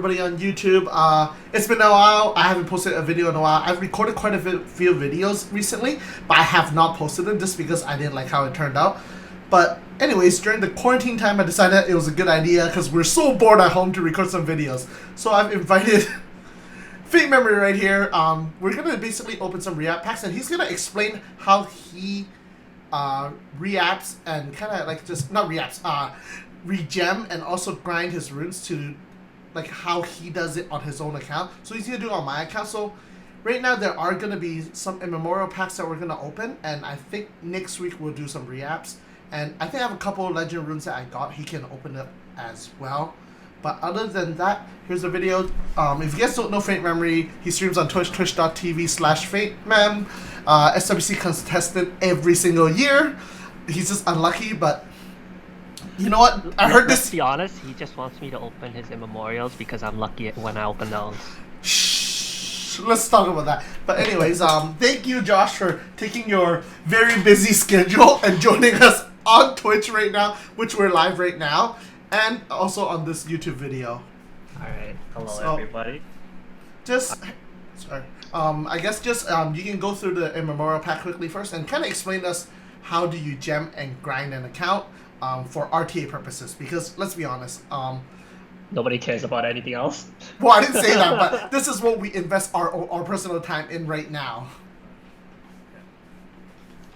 everybody on YouTube. It's been a while. I haven't posted a video in a while. I've recorded quite a few videos recently, but I have not posted them just because I didn't like how it turned out. But anyways, during the quarantine time, I decided it was a good idea because we're so bored at home to record some videos. So I've invited Faintmemory right here. We're going to basically open some React packs, and he's going to explain how he reapps and kind of like just, not reapps, regem and also grind his runes to like how he does it on his own account. So he's gonna do it on my account. So right now there are gonna be some Immemorial packs that we're gonna open, and I think next week we'll do some reapps. And I think I have a couple of legend runes that I got. He can open it as well. But other than that, here's a video. If you guys don't know Faintmemory, he streams on Twitch, twitch.tv/Faintmem. SWC contestant every single year. He's just unlucky, but you know what? I heard this. Let's be honest, he just wants me to open his Immemorials because I'm lucky when I open those. Shh. Let's talk about that. But anyways, thank you, Josh, for taking your very busy schedule and joining us on Twitch right now, which we're live right now, and also on this YouTube video. Alright, hello everybody. Sorry. I guess just you can go through the Immemorial pack quickly first and kind of explain to us how do you gem and grind an account for RTA purposes, because let's be honest, nobody cares about anything else. Well, I didn't say that, but this is what we invest our personal time in right now.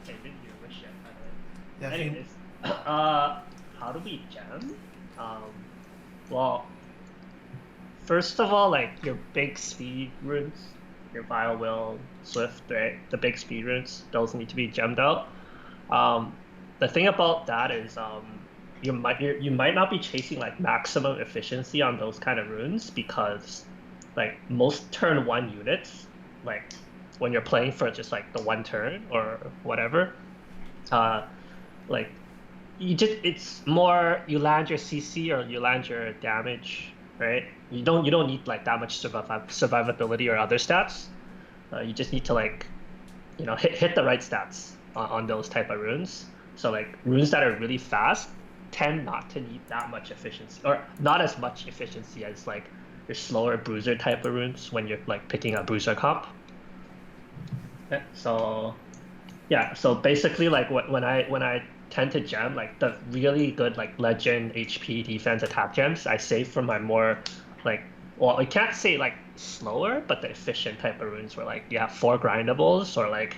Okay, didn't you wish it, by the Yeah. way. Anyways, how do we gem? Well, first of all, like your big speed runes, your Bio Will, Swift, right? The big speed runes, those need to be gemmed out. The thing about that is you might not be chasing like maximum efficiency on those kind of runes, because like most turn 1 units, like when you're playing for just like the 1 turn or whatever, like it's more you land your CC or you land your damage, right? You don't need like that much survivability or other stats. You just need to like, you know, hit the right stats on those type of runes. So like runes that are really fast tend not to need that much efficiency, or not as much efficiency as like your slower bruiser type of runes when you're like picking a bruiser comp. Okay, so yeah, so basically like when I tend to gem like the really good like legend HP defense attack gems, I save for my more like, well, I can't say like slower, but the efficient type of runes where like you have 4 grindables, or like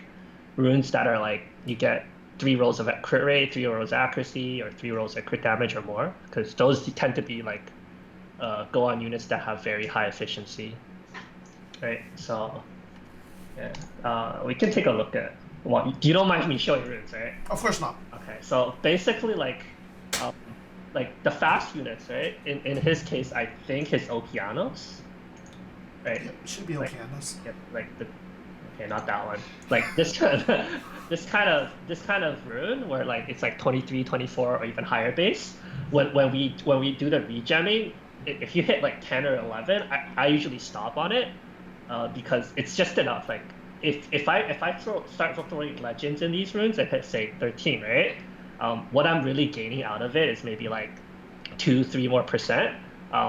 runes that are like you get 3 rolls of crit rate, 3 rolls of accuracy, or 3 rolls of crit damage or more, because those tend to be like go on units that have very high efficiency, right? So yeah, we can take a look at. Well, you don't mind me showing runes, right? Of course not. Okay, so basically like the fast units, right? In his case, I think his Okeanos, right? Yep, should be Okeanos. Yep, like the. Okay, not that one. Like this kind of rune where like it's like 23, 24, or even higher base. When we do the regemming, if you hit like 10 or 11, I usually stop on it, because it's just enough. Like if I start throwing legends in these runes and hit say 13, right? What I'm really gaining out of it is maybe like 2-3 more %.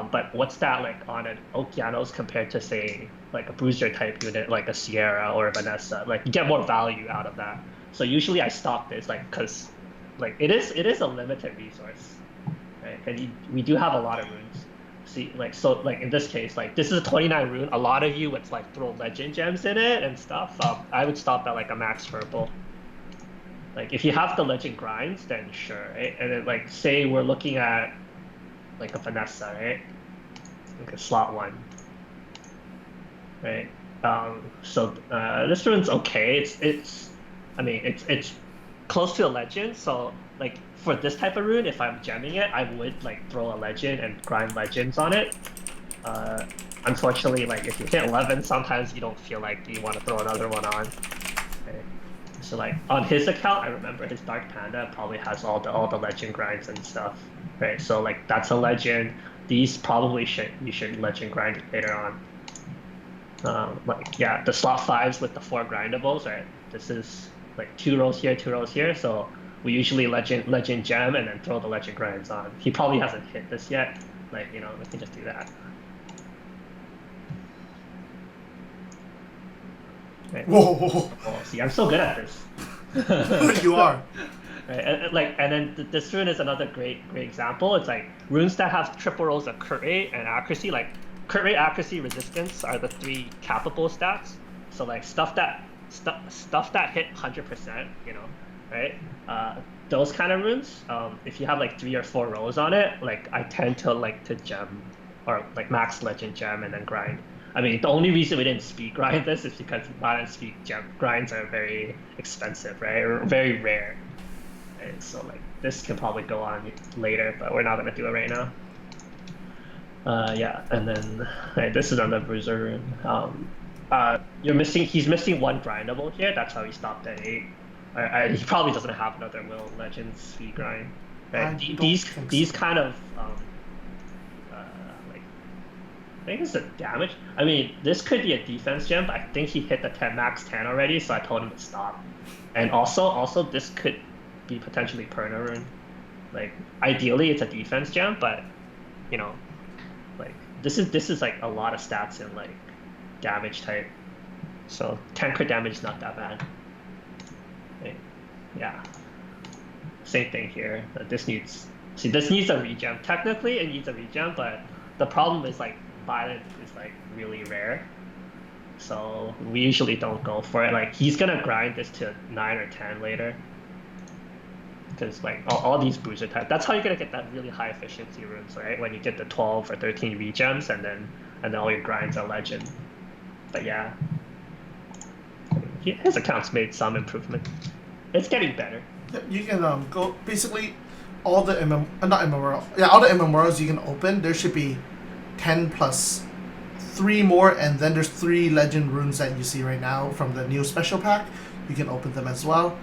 But what's that like on an Okeanos compared to say like a bruiser type unit like a Sierra or a Vanessa? Like you get more value out of that. So usually I stop this like because like it is a limited resource, right? And we do have a lot of runes. See, like so like in this case, like this is a 29 rune. A lot of you would like throw legend gems in it and stuff. I would stop at like a max purple. Like if you have the legend grinds, then sure, right? And then like say we're looking at like a Vanessa, right? Like a slot 1, right? So this rune's okay. It's close to a legend. So like for this type of rune, if I'm gemming it, I would like throw a legend and grind legends on it. Unfortunately, like if you hit 11, sometimes you don't feel like you want to throw another one on. Right? So like on his account, I remember his Dark Panda probably has all the legend grinds and stuff, right? So like that's a legend. These probably you should legend grind later on. Like yeah, the slot 5s with the 4 grindables, right? This is like 2 rows here, 2 rows here. So we usually legend gem and then throw the legend grinds on. He probably hasn't hit this yet. Like, you know, we can just do that. Right? Whoa, Oh, see, I'm so good at this. you are. Right, and then this rune is another great example. It's like runes that have triple rolls of crit rate and accuracy. Like crit rate, accuracy, resistance are the three capable stats. So like stuff that hit 100%, you know, right? Those kind of runes. If you have like 3 or 4 rolls on it, like I tend to like to gem or like max legend gem and then grind. I mean, the only reason we didn't speed grind this is because violent speed gem grinds are very expensive, right? Or very rare. And so like this can probably go on later, but we're not gonna do it right now. Yeah, and then this is another bruiser rune. He's missing 1 grindable here. That's how he stopped at 8. He probably doesn't have another Will Legends speed grind. Right? These kind of like I think it's the damage. I mean, this could be a defense gem, but I think he hit the 10 max 10 already, so I told him to stop. And also this could be potentially Perna rune. Like ideally it's a defense gem, but you know, like this is like a lot of stats in like damage type. So 10 crit damage is not that bad. Right. Yeah. Same thing here. This needs a regen. Technically it needs a regen, but the problem is like violent is like really rare. So we usually don't go for it. Like he's gonna grind this to 9 or 10 later. Because like all these bruiser types, that's how you're gonna get that really high efficiency runes, right? When you get the 12 or 13 regems and then all your grinds are legend. But yeah, his account's made some improvement. It's getting better. You can go basically all the not immemorial. Yeah, all the immemorials you can open. There should be 10 plus 3 more, and then there's 3 legend runes that you see right now from the new special pack. You can open them as well.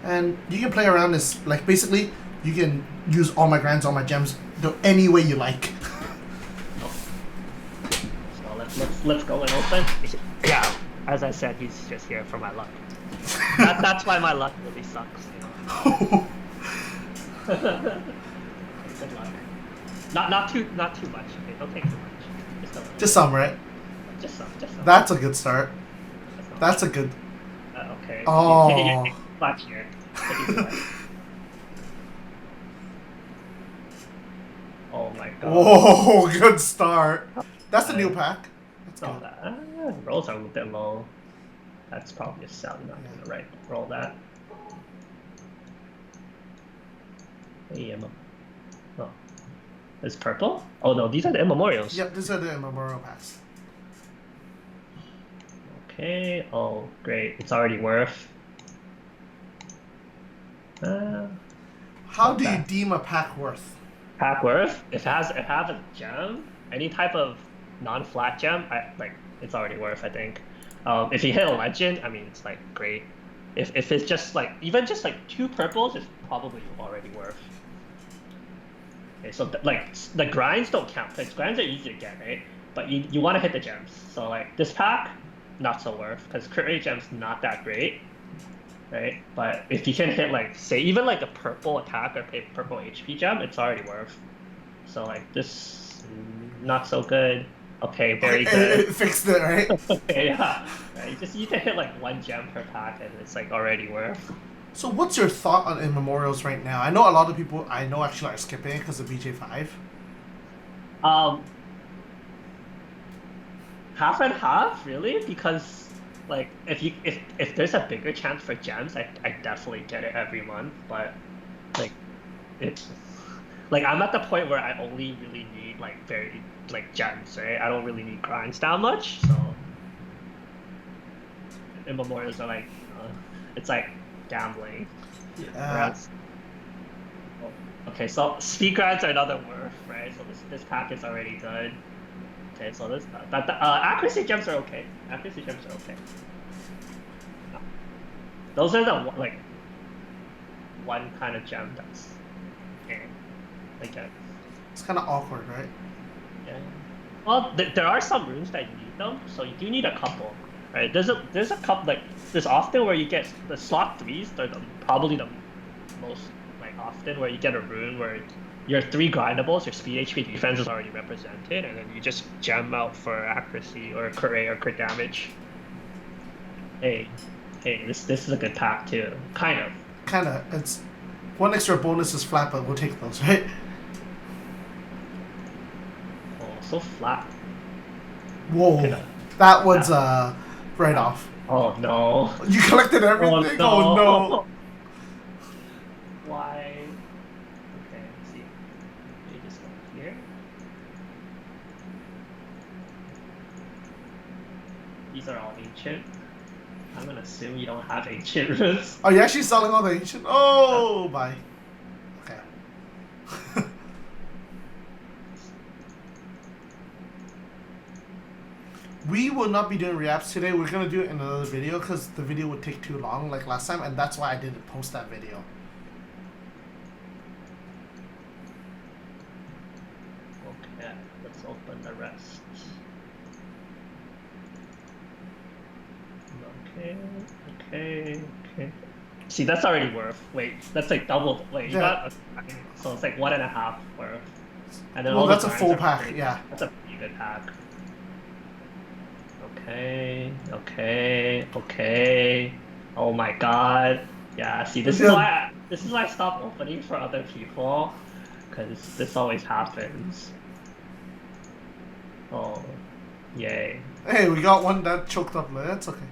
And you can play around this, like basically, you can use all my grinds, all my gems, any way you like. So let's go and open. Yeah, as I said, he's just here for my luck. That's why my luck really sucks, you know. Good luck. Not too much. Okay, don't take too much. Just some, right? Just some. That's a good start. That's a good. Okay. Oh. Back here. Oh my god. Whoa, good start. That's the new pack. That's good. Rolls are a little bit low. That's probably a sell. Not gonna roll that. Hey, oh. It's purple? Oh no, these are the immemorials. Yep, these are the Immemorial Packs. Okay, oh great. It's already worth. How do you deem a pack worth? Pack worth? If it has a gem, any type of non-flat gem, it's already worth, I think. If you hit a legend, I mean it's like great. If it's just like even just like 2 purples, it's probably already worth. Okay, so the grinds don't count because grinds are easy to get, right? But you want to hit the gems. So like this pack, not so worth because crit rate gem's not that great. Right, but if you can hit like say even like a purple attack or purple HP gem, it's already worth. So like this, not so good. Okay, very good. It fixed it, right? Okay, yeah. Right, you just need to hit like 1 gem per pack, and it's like already worth. So what's your thought on Immemorials right now? I know a lot of people I know actually are skipping it because of BJ5. Half and half, really, because. Like if there's a bigger chance for gems, I definitely get it every month. But like I'm at the point where I only really need like very like gems, right? I don't really need grinds that much. So immemorials are like it's like gambling. Yeah. Okay, so speed grinds are another worth, right? So this pack is already good. Okay, so this accuracy gems are okay. Accuracy gems are okay. Those are the like one kind of gem that's like it's kind of awkward, right? Yeah. Well, there are some runes that you need them, so you do need a couple, right? There's a couple like there's often where you get the slot 3s. They're probably the most like often where you get a rune where your 3 grindables, your speed, HP, defense is already represented, and then you just gem out for accuracy or crit rate or crit damage. Hey, hey, this is a good pack too. Kind of. Kinda. It's one extra bonus is flat, but we'll take those, right? Oh, so flat. Whoa. Kinda. That one's right off. Oh no. You collected Oh everything? no. Oh no. Why? Okay, let's see. Let me just go here. These are all ancient. I'm gonna assume you don't have ancient runes. Are you actually selling all the ancient? Oh, bye. Okay. We will not be doing reacts today. We're gonna do it in another video because the video would take too long like last time, and that's why I didn't post that video. Okay, let's open the rest. Okay. See, that's already worth. Wait, that's like double. Wait, you Yeah. got so it's like 1.5 worth. And then Well, all the that's a grinds full are pack, free. yeah. That's a pretty good pack. Okay. Oh my god. Yeah, see, this is why I stopped opening for other people, because this always happens. Oh, yay. Hey, we got one that choked up. That's okay.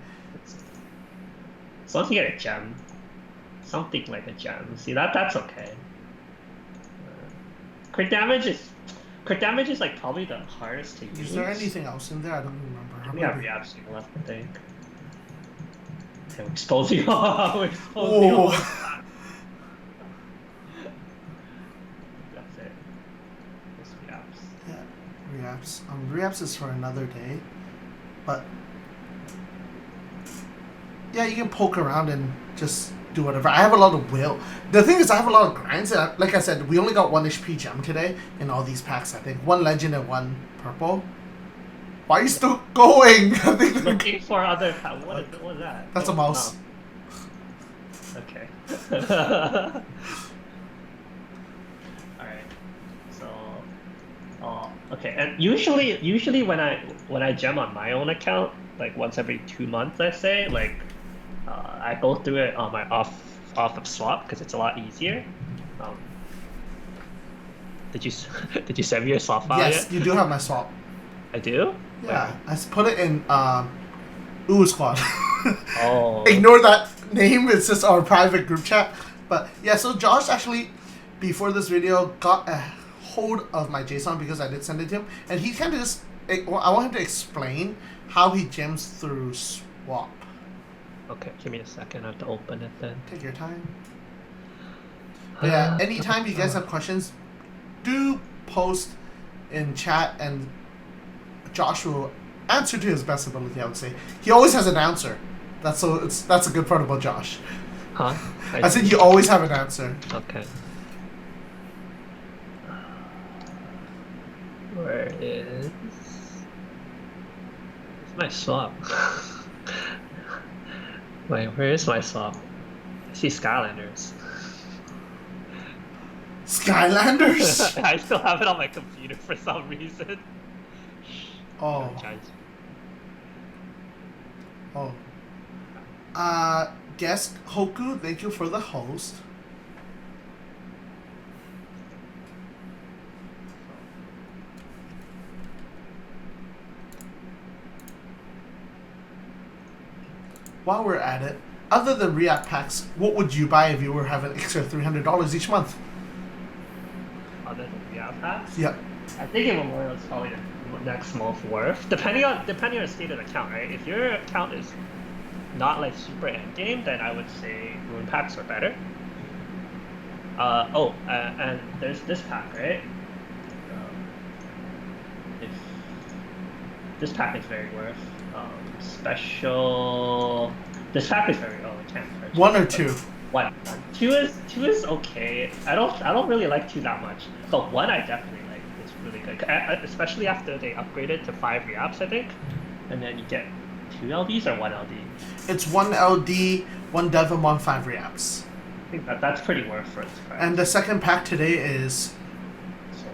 So once you get a gem, something like a gem. See, that's okay. Crit damage is like probably the hardest to use. Is there anything else in there? I don't remember. We have reabs left, I think. Okay, we're exposing all. We're exposing all. That's it. Just reabs. Yeah, reabs. Reabs is for another day, but yeah, you can poke around and just do whatever. I have a lot of will. The thing is, I have a lot of grinds. Like I said, we only got 1 HP gem today in all these packs. I think 1 legend and 1 purple. Why are you still going? Looking for other. What is that? That's a mouse. No. Okay. Alright. So. Oh, okay. And usually when I gem on my own account, like once every 2 months, I say, like, I go through it on my off of SWOP because it's a lot easier. Did you send me your SWOP file Yes, yet? you do have my swap. I do? Yeah, I put it in Squad. Oh. Ignore that name. It's just our private group chat. But yeah, so Josh actually, before this video, got a hold of my JSON because I did send it to him, and he kind of just. I want him to explain how he gems through SWOP. Okay, give me a second. I have to open it then. Take your time. But yeah, anytime you guys have questions, do post in chat, and Josh will answer to his best ability. I would say he always has an answer. That's a good part about Josh. Huh? I said you always have an answer. Okay. Where is my SWOP? Wait, where is my SWOP? I see Skylanders. Skylanders? I still have it on my computer for some reason. Oh. Guest Hoku, thank you for the host. While we're at it, other than React packs, what would you buy if you were having extra $300 each month? Other than React packs? Yep. I think Immemorial is probably the next most worth, depending on the state of the account, right? If your account is not like super endgame, then I would say rune packs are better. And there's this pack, right? If this pack is very worth. Special. This pack is very. Oh, I can't purchase. 1 or 2? 1. 2 is okay. I don't really like 2 that much, but 1 I definitely like. It's really good, especially after they upgraded to 5 reaps, I think, and then you get 2 LDs or 1 LD. It's 1 LD, 1 Devamon, 5 reaps. I think that's pretty worth for its price. And the second pack today is So,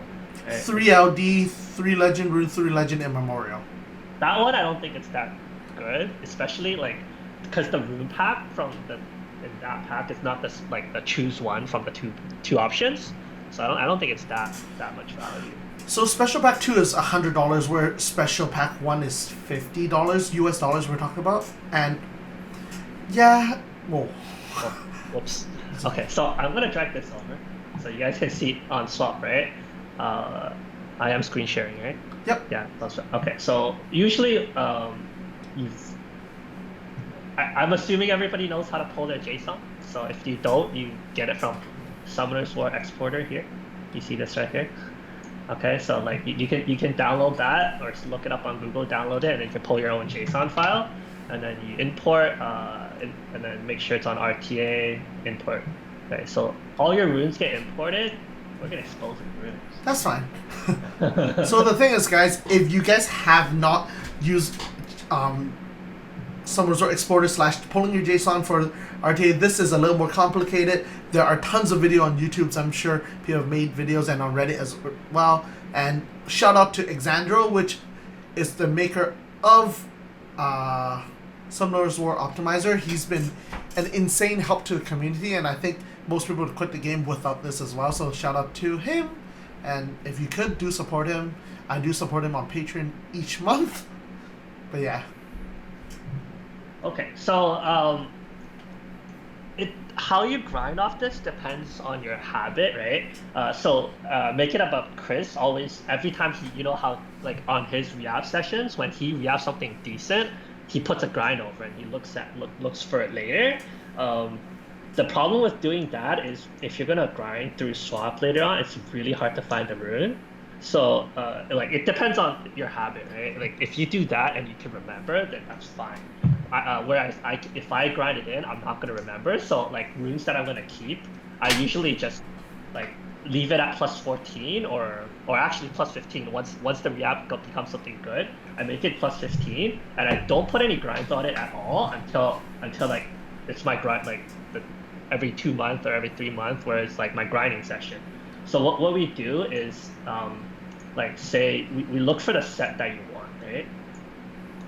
3 LD, 3 Legend Rune, 3 Legend Immemorial. that one I don't think it's that good, especially like because the rune pack in that pack is not this like the choose one from the two options. So I don't think it's that much value. So special pack 2 is $100, where special pack 1 is $50 US dollars we're talking about. And yeah, whoa. Oh, whoops. Okay, so I'm gonna drag this over so you guys can see it on SWOP, right? I am screen sharing, right? Yep. Yeah. Okay. So usually, I'm assuming everybody knows how to pull their JSON. So if you don't, you get it from Summoner's War Exporter here. You see this right here. Okay. So like you can download that or just look it up on Google, download it, and then you can pull your own JSON file, and then you import, and then make sure it's on RTA, import. Okay. So all your runes get imported. We're gonna expose the runes. That's fine. So the thing is, guys, if you guys have not used some resort exporter / pulling your JSON for RTA, this is a little more complicated. There are tons of video on YouTube, so I'm sure people have made videos, and on Reddit as well. And shout out to Exandro, which is the maker of Summoner's War Optimizer. He's been an insane help to the community, and I think most people would quit the game without this as well. So shout out to him. And if you could, do support him. I do support him on Patreon each month. But yeah. Okay, so how you grind off this depends on your habit, right? So make it about Chris. Always, every time he, you know how like on his re-app sessions, when he re-apps something decent, he puts a grind over and he looks for it later. The problem with doing that is if you're gonna grind through SWOP later on, it's really hard to find the rune. So like it depends on your habit, right? Like if you do that and you can remember, then that's fine. Whereas if I grind it in, I'm not gonna remember. So like runes that I'm gonna keep, I usually just like leave it at plus 14 or actually plus 15. Once the re-app becomes something good, I make it plus 15, and I don't put any grinds on it at all until like it's my grind like every 2 months or every 3 months, where it's like my grinding session. So what we do is like say we look for the set that you want, right?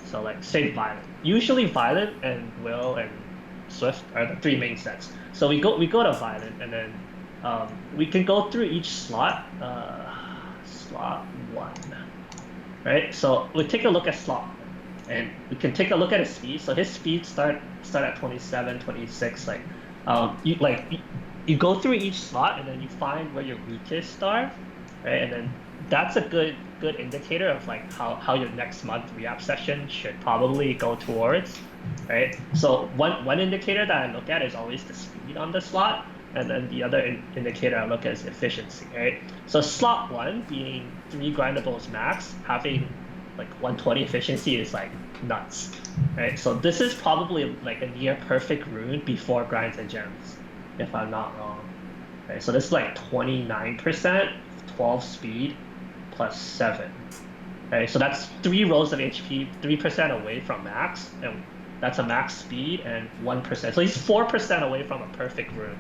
So like say Violent. Usually Violent and Will and Swift are the 3 main sets. So we go to Violent, and then we can go through each slot. Slot 1, right? So we take a look at slot 1, and we can take a look at his speed. So his speed start at 27, 26. You go through each slot, and then you find where your weakest are, right? And then that's a good indicator of like how your next month re-app session should probably go towards, right? So one indicator that I look at is always the speed on the slot, and then the other indicator I look at is efficiency, right? So slot 1 being 3 grindables max, having like 120 efficiency is like nuts, right? So this is probably like a near perfect rune before grinds and gems, if I'm not wrong. Right? So this is like 29%, 12 speed, plus 7. Right? So that's 3 rows of HP, 3% away from max, and that's a max speed and 1%. So he's 4% away from a perfect rune,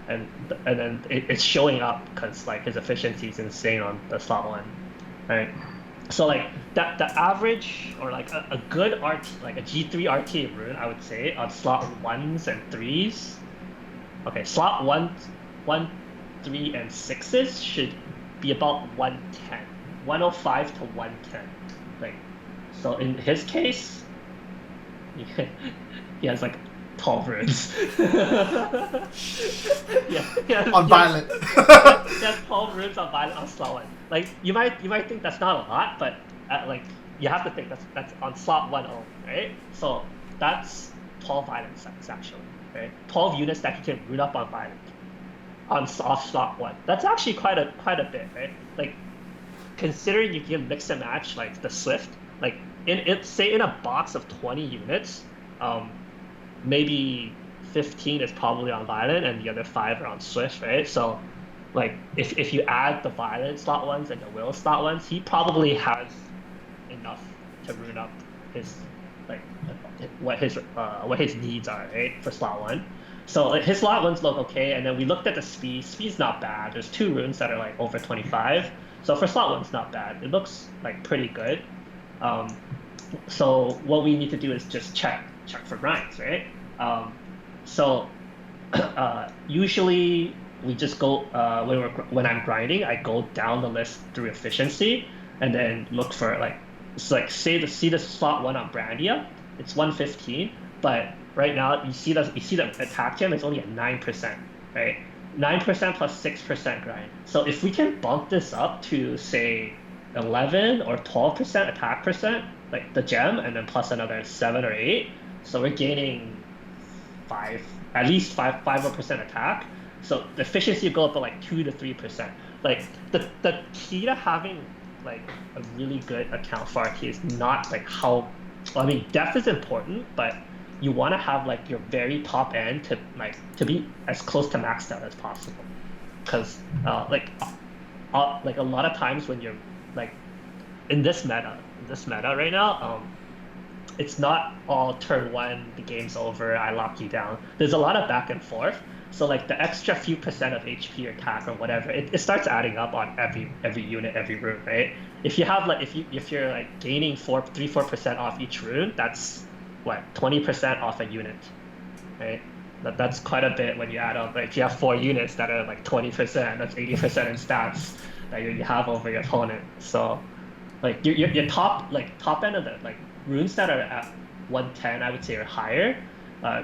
and then it's showing up because like his efficiency is insane on the slot 1, right? So like that the average or like a good like a G3 RTA rune, I would say on slot 1s and 3s. Okay, slot 1, 3, and 6s should be about 110, 105 to 110. Like, so in his case, he has like 12 runes. yeah, on Violent. He has 12 runes on Violent on slot 1. Like you might think that's not a lot, but like you have to think that's on slot 1 only, right? So that's 12 Violent sets actually, right? 12 units that you can root up on Violent on off slot 1. That's actually quite a bit, right? Like considering you can mix and match like the Swift, like say in a box of 20 units, maybe 15 is probably on Violent and the other 5 are on Swift, right? So like if you add the Violent slot 1s and the Will slot 1s, he probably has enough to rune up his like what his needs are, right, for slot 1. So like, his slot 1s look okay, and then we looked at the speed. Speed's not bad. There's 2 runes that are like over 25. So for slot 1's not bad. It looks like pretty good. So what we need to do is just check check for grinds, right? So usually we just go when I'm grinding, I go down the list through efficiency and then look for like it's like see the slot one on Brandia, it's 115, but right now you see the attack gem is only at 9%, right? 9% plus 6% grind. So if we can bump this up to say 11 or 12% attack percent, like the gem, and then plus another 7 or 8, so we're gaining at least 5% attack. So the efficiency will go up to like 2 to 3%. Like the key to having like a really good account for RTA is not like how, I mean, depth is important, but you want to have like your very top end to be as close to maxed out as possible, because like a lot of times when you're like in this meta right now, it's not all turn one, the game's over, I lock you down. There's a lot of back and forth. So like the extra few percent of HP or attack or whatever, it starts adding up on every unit, every rune, right? If you have like if you're like gaining 4% off each rune, that's what, 20% off a unit, right? That's quite a bit when you add up. Like if you have 4 units that are like 20%, that's 80% in stats that you have over your opponent. So like your top end of the like runes that are at 110, I would say, or higher,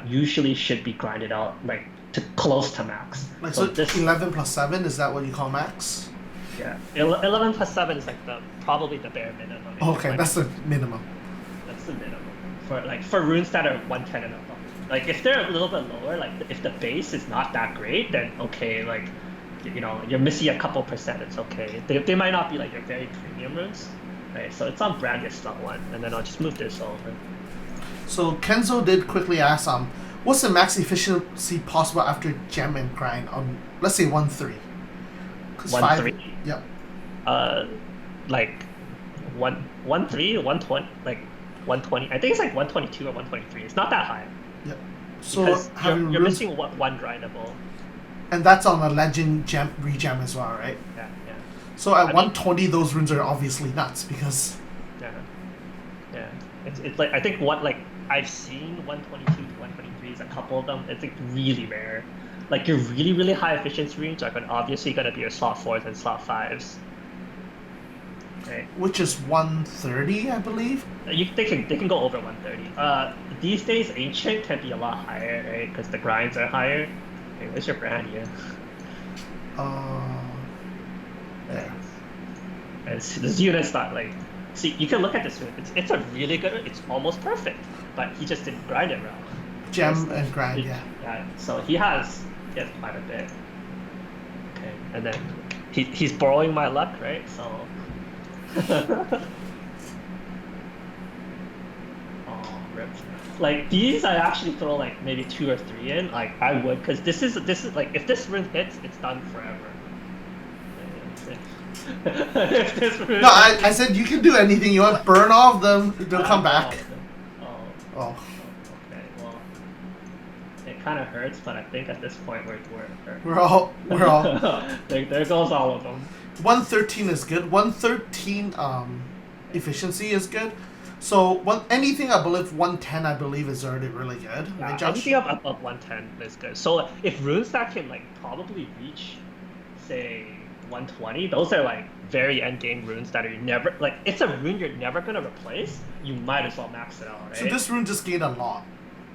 usually should be grinded out like to close to max. Like so this 11 plus 7, is that what you call max? Yeah, 11 plus 7 is like probably the bare minimum. Okay, like, that's the minimum. That's the minimum for runes that are 110 and above. Like if they're a little bit lower, like if the base is not that great, then okay, like you know, you're missing a couple percent, it's okay. They might not be like your very premium runes, right? So it's on Brandia slot 1, and then I'll just move this over. So Kenzo did quickly ask, what's the max efficiency possible after gem and grind on, let's say 1-3? 1-3? Yep. Like 1-3, 120, like 120. I think it's like 122 or 123. It's not that high. Yep. So because you're missing one grindable. And that's on a legend gem regem as well, right? Yeah. So at 120, those runes are obviously nuts because. Yeah. It's like I think what like I've seen 122 to 123s, a couple of them. It's like really rare. Like your really high efficiency runes are obviously gonna be your slot 4s and slot 5s. Right. Which is 130, I believe. They can go over 130. These days ancient can be a lot higher, right? Because the grinds are higher. Okay, where's your brand here? There. This unit's not like. See, you can look at this unit. It's a really good. It's almost perfect, but he just didn't grind it well. Gem and grind, yeah. Yeah. So he has quite a bit. Okay, and then he's borrowing my luck, right? So. Oh, rip. Like these, I actually throw like maybe 2 or 3 in. Like I would, because this is like if this rune hits, it's done forever. If this rune no, I said you can do anything you want. Burn all of them. They'll come back. Oh. Okay. Well, it kind of hurts, but I think at this point we're all. There goes all of them. 113 is good. 113 efficiency is good. So anything above 110, I believe, is already really good. Yeah, right, Josh? anything above 110 is good. So if runes that can like probably reach, say, 120, those are like very end game runes that are never like it's a rune you're never gonna replace. You might as well max it out, right? So this rune just gained a lot.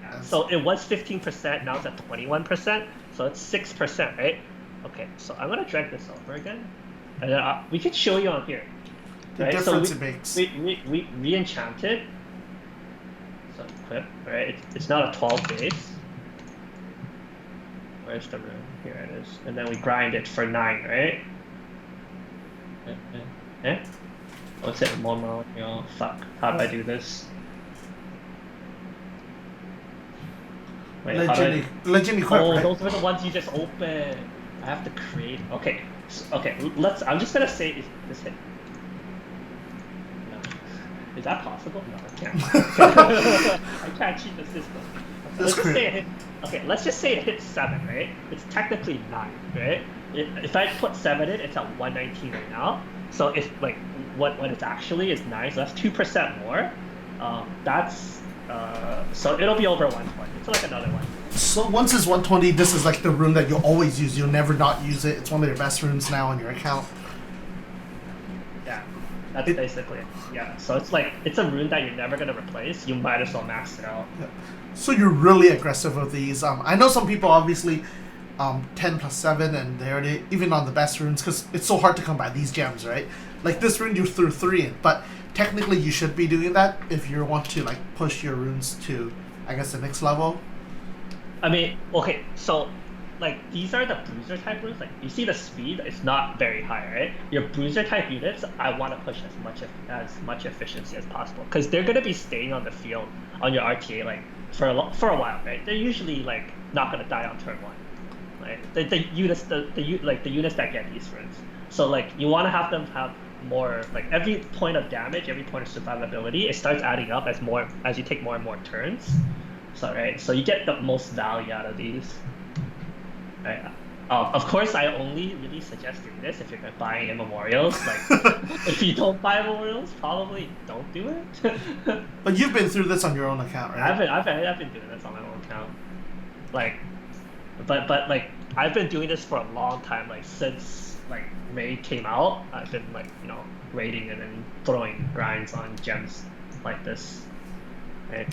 Yeah. So it was 15%, now it's at 21%. So it's 6%, right? Okay, so I'm gonna drag this over again. And then we could show you on here. The right? difference so it makes. We re-enchanted. So equip, right? It's not a 12 base. Where's the rune? Here it is. And then we grind it for 9, right? What's it? Mono? Oh, fuck. How do I do this? Wait, Legend equip, oh, right? those were the ones you just opened. I have to create. Okay. Okay, I'm just gonna say if this hit. No. Is that possible? No, I can't. I can't cheat the system. Let's just say it hit. Okay, let's just say it hits 7, right? It's technically 9, right? If I put 7 in, it's at 119 right now. So if like what it actually is 9, so that's 2% more. That's So it'll be over 120. It's like another one. So once it's 120, this is like the rune that you'll always use. You'll never not use it. It's one of your best runes now on your account. Yeah, that's basically it. Yeah, so it's like, it's a rune that you're never going to replace. You might as well max it out. Yeah. So you're really aggressive with these. I know some people obviously 10 plus 7 and they're already, even on the best runes, because it's so hard to come by these gems, right? Like this rune you threw 3 in, but technically you should be doing that if you want to like push your runes to, I guess, the next level. I mean, okay, so like these are the bruiser type runes. Like you see the speed, it's not very high, right? Your bruiser type units, I want to push as much efficiency as possible because they're gonna be staying on the field on your RTA like for a while, right? They're usually like not gonna die on turn 1. Like the units the units that get these runes. So like you want to have them have more, like every point of damage, every point of survivability, it starts adding up as you take more and more turns. So right, so you get the most value out of these. Right. Of course, I only really suggest doing this if you're buying Immemorials. Like, if you don't buy Immemorials, probably don't do it. But you've been through this on your own account, right? I've been doing this on my own account. Like, but like I've been doing this for a long time. Like since like Raid came out, I've been like raiding and then throwing grinds on gems like this. Right.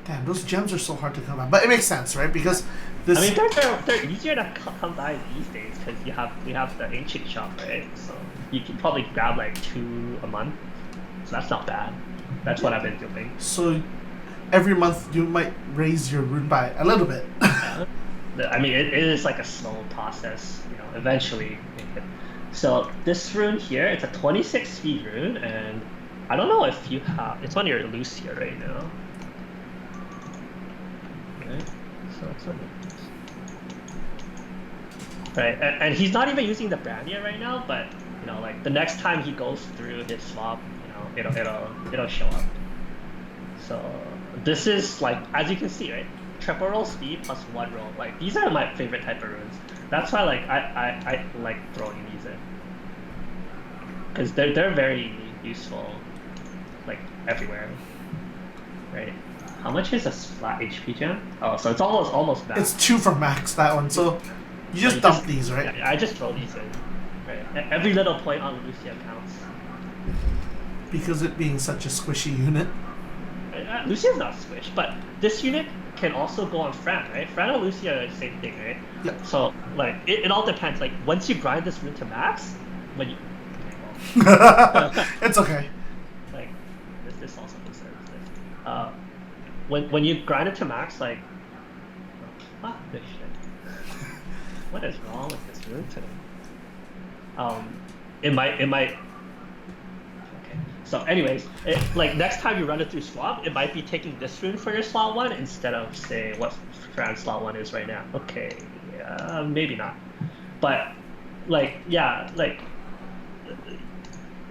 Damn, those gems are so hard to come by. But it makes sense, right? Because this... I mean, they're easier to come by these days because we have the ancient shop, right? So you can probably grab like 2 a month. So that's not bad. That's what I've been doing. So every month you might raise your rune by a little bit. Yeah. I mean, it is like a slow process, eventually. So this rune here, it's a 26 speed rune, and I don't know if you have... It's on your Lucia right now. So it's right, and he's not even using the brand yet right now, but like the next time he goes through his swap, it'll show up. So this is like, as you can see, right, triple roll speed plus 1 roll. Like these are my favorite type of runes. That's why like I like throwing these in because they're very useful, like everywhere, right? How much is a flat HP gem? Oh, so it's almost back. It's 2 for max, that one. So you just dump these, right? Yeah, I just throw these in. Right. Every little point on Lucia counts. Because it being such a squishy unit. Lucia's not squish, but this unit can also go on Fran, right? Fran and Lucia are the same thing, right? Yeah. So like it all depends. Like once you grind this rune to max, when you it's okay. Like this also deserves this. When you grind it to max, like, fuck this shit. What is wrong with this rune today? It might. Okay. So, anyways, like next time you run it through swap, it might be taking this rune for your slot 1 instead of say what Fran's slot 1 is right now. Okay, maybe not, but like like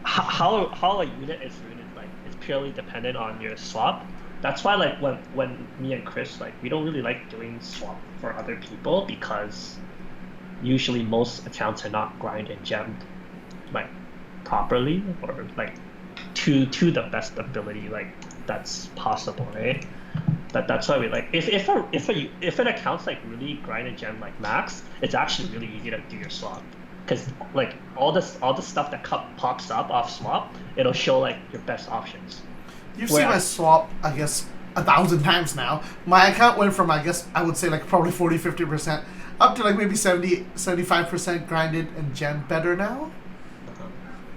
how a unit is ruined, like it's purely dependent on your swap. That's why like when me and Chris, like we don't really like doing swap for other people because usually most accounts are not grind and gemmed like properly or like to the best ability like that's possible, right? That's why we like if an account's like really grind and gem like max, it's actually really easy to do your swap because like all the stuff that pops up off swap, it'll show like your best options. You've seen my swap, I guess, 1,000 times now. My account went from, I guess, I would say like probably 40-50% up to like maybe 70-75% grinded and gem better now.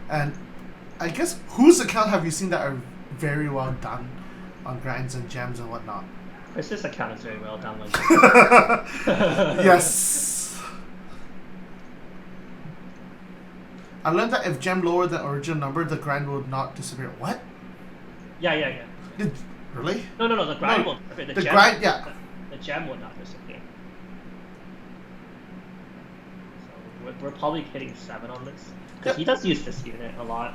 And I guess, whose account have you seen that are very well done on grinds and gems and whatnot? Chris's account is very well done. Yes. I learned that if gem lower than original number, the grind will not disappear. What? Yeah. Really? No. The grind will. The gem, grind, yeah. The gem will not disappear. So we're probably hitting 7 on this because he does use this unit a lot.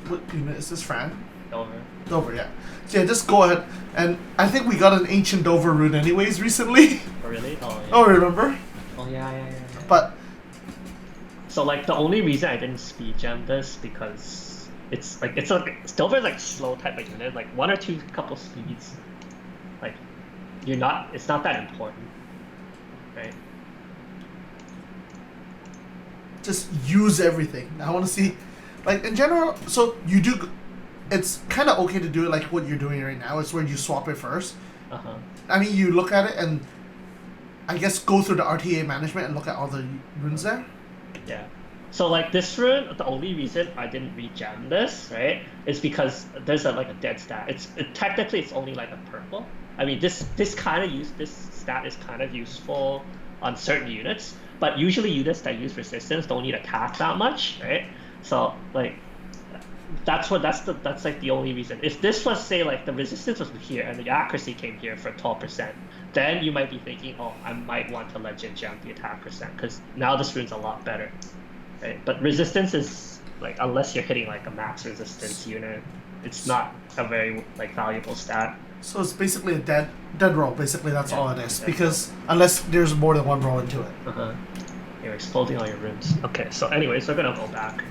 What unit is this, Fran? Dover, yeah. So yeah, just go ahead. And I think we got an ancient Dover rune anyways recently. Oh really? Oh yeah. Oh, remember? Oh yeah. But so like the only reason I didn't speed gem this because Dover is like slow type of unit, like 1 or 2 couple speeds, like you're not. It's not that important, right? Just use everything. I want to see, like in general. So you do. It's kind of okay to do it like what you're doing right now. It's where you swap it first. I mean, you look at it and I guess go through the RTA management and look at all the runes there. Yeah. So like this rune, the only reason I didn't regem this, right, is because there's like a dead stat. Technically it's only like a purple. I mean this stat is kind of useful on certain units, but usually units that use resistance don't need attack that much, right? So like that's like the only reason. If this was say like the resistance was here and the accuracy came here for 12%, then you might be thinking, oh, I might want to legend gem the attack percent because now this rune's a lot better, right? But resistance is like unless you're hitting like a max resistance unit, it's not a very like valuable stat. So it's basically a dead roll. Basically, that's all it is. Because unless there's more than one roll into it. You're exploding all your runes. Okay, so anyways, we're gonna go back.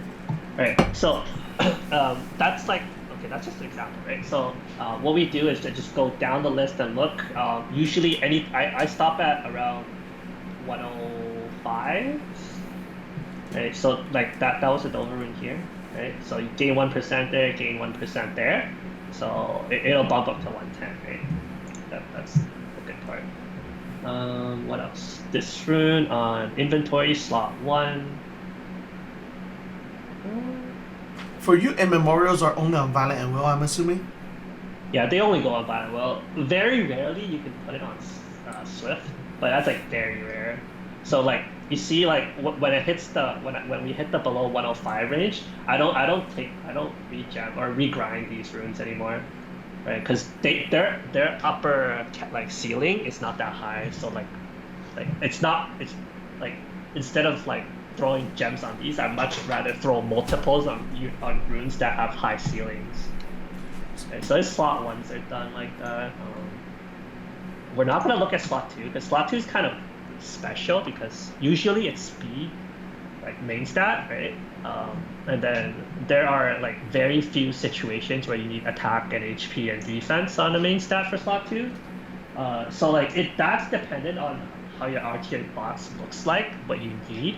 Right. So that's like that's just an example, right? So what we do is to just go down the list and look. Usually, I stop at around 105. Right. So like that was a Dover rune here, right? So you gain 1% there, gain 1% there. So it'll bump up to 110, right? That's the good part. What else? This rune on inventory slot 1. For you, immemorials are only on Violet and Will, I'm assuming? Yeah, they only go on Violet Will. Very rarely you can put it on Swift, but that's like very rare. So like you see like when it hits the when we hit the below 105 range, I don't regem or regrind these runes anymore, right? Because their upper like ceiling is not that high, so like it's like instead of like throwing gems on these, I'd much rather throw multiples on runes that have high ceilings. Okay, so these slot 1s are done like that. We're not going to look at slot 2 because slot 2 is kind of special because usually it's speed, like main stat, right? And then there are like very few situations where you need attack and HP and defense on the main stat for slot 2. So like that's dependent on how your RTA box looks like, what you need.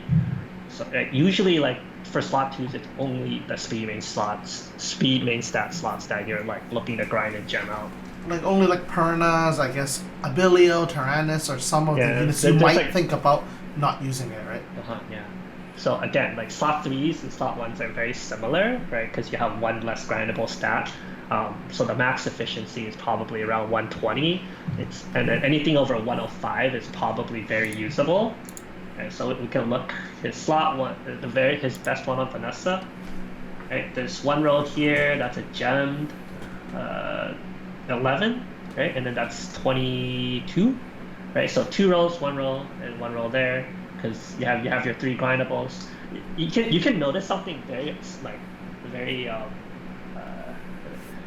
So usually like for slot 2s, it's only the speed main stat slots that you're like looking to grind and gem out. Like only like Pernas, I guess Abilio, Tyrannus, or some of the units you might like, think about not using it, right? Yeah. So again, like slot 3s and slot 1s are very similar, right? Because you have one less grindable stat. So the max efficiency is probably around 120. And then anything over 105 is probably very usable. Okay, so we can look his slot 1, his best one on Vanessa. Right, there's one roll here that's a gemmed 11, right, and then that's 22, right? So 2 rolls, 1 roll, and 1 roll there because you have your 3 grindables. You can notice something very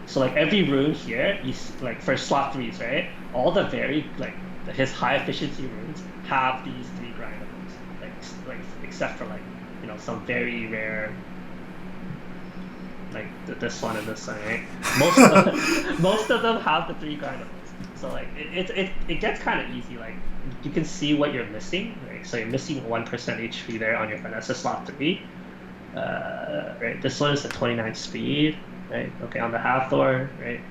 so like every rune here, like for slot 3s, right? All the his high efficiency runes have these 3 grindables, like except for like some very rare, like this one and this one, right? Most of them have the 3 grindables. So like it gets kind of easy. Like you can see what you're missing, right? So you're missing 1% HP there on your Vanessa slot 3. Right. This one is a 29 speed. Right. Okay. On the Hathor, right.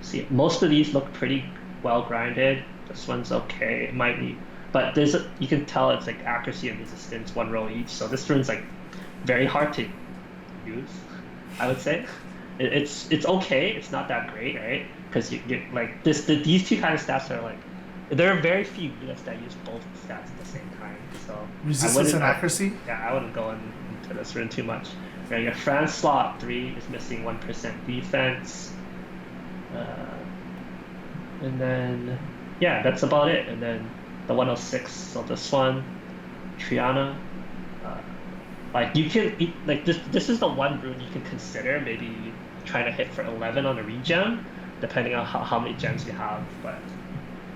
See, most of these look pretty well grinded. This one's okay. It might be, but you can tell it's like accuracy and resistance 1 roll each. So this rune's like very hard to use, I would say. It's okay. It's not that great, right? Because you like these 2 kind of stats are like there are very few units that use both stats at the same time. So resistance and accuracy. Yeah, I wouldn't go into this rune too much. Right, your France slot 3 is missing 1% defense, and then yeah, that's about it. And then the 106. So this one, Triana. Like you can like this is the one rune you can consider maybe trying to hit for 11 on a regen, depending on how many gems you have. But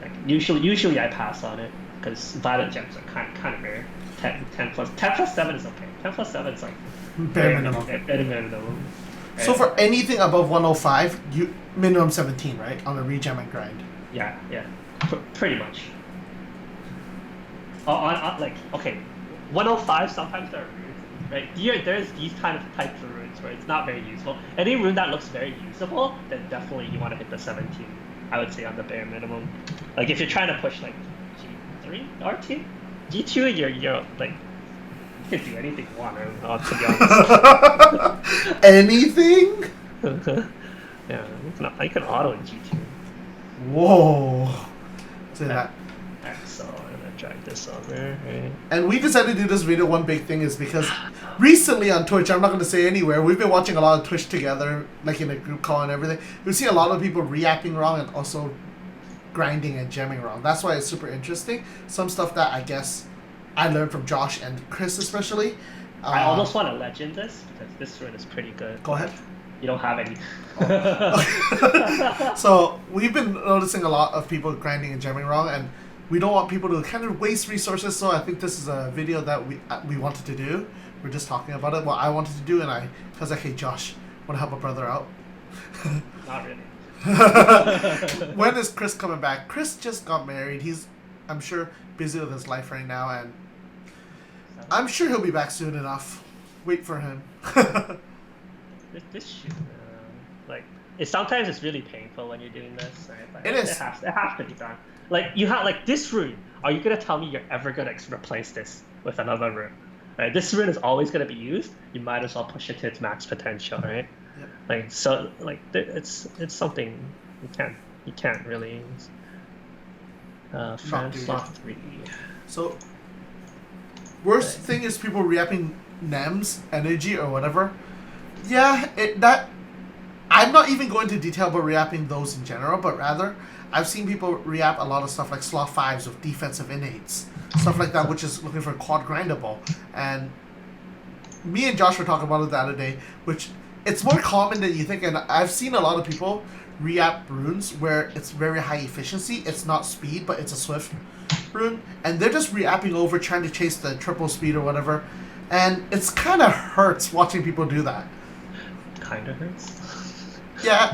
like usually I pass on it because violet gems are kind of rare. 10 plus 7 is okay. 10 plus 7 is like bare minimum. Bare minimum. Right? So for anything above 105, you minimum 17, right? On a regen and grind. Yeah, pretty much. Like, okay, 105, sometimes there are runes, right? There's these kind of types of runes where it's not very useful. Any rune that looks very usable, then definitely you want to hit the 17, I would say, on the bare minimum. Like, if you're trying to push, like, G3 RT? G2, you're like, you can do anything you want, to be honest. Anything? Yeah, I can auto in G2. Whoa. Say that. So I'm gonna drag this over, right? And we decided to do this video. One big thing is because recently on Twitch, I'm not going to say anywhere, we've been watching a lot of Twitch together, like in a group call and everything. We've seen a lot of people reacting wrong and also grinding and gemming wrong. That's why it's super interesting. Some stuff that I guess I learned from Josh and Chris especially. I almost want to legend this because this rune is pretty good. Go ahead. You don't have any. So we've been noticing a lot of people grinding and gemming wrong, and we don't want people to kind of waste resources. So I think this is a video that we wanted to do. We're just talking about it. What I wanted to do, and I was like, hey Josh, want to help a brother out? Not really. When is Chris coming back? Chris just got married. He's, I'm sure, busy with his life right now, and I'm sure he'll be back soon enough. Wait for him. This shit, like, sometimes it's really painful when you're doing this, right? Like, it is. It has to be done. Like, you have, like, this rune. Are you gonna tell me you're ever gonna replace this with another rune? Right? This rune is always gonna be used. You might as well push it to its max potential, right? Yep. Like, so, like, it's something you can't really. Slot 3. So, worst thing is people reapping NEMS, energy, or whatever. Yeah, I'm not even going to detail about reapping those in general, but rather, I've seen people reapp a lot of stuff like slot 5s with defensive innates, stuff like that, which is looking for quad grindable. And me and Josh were talking about it the other day, which it's more common than you think, and I've seen a lot of people reapp runes where it's very high efficiency. It's not speed, but it's a swift rune, and they're just reapping over trying to chase the triple speed or whatever, and it's kind of hurts watching people do that. Kind of hurts. Yeah.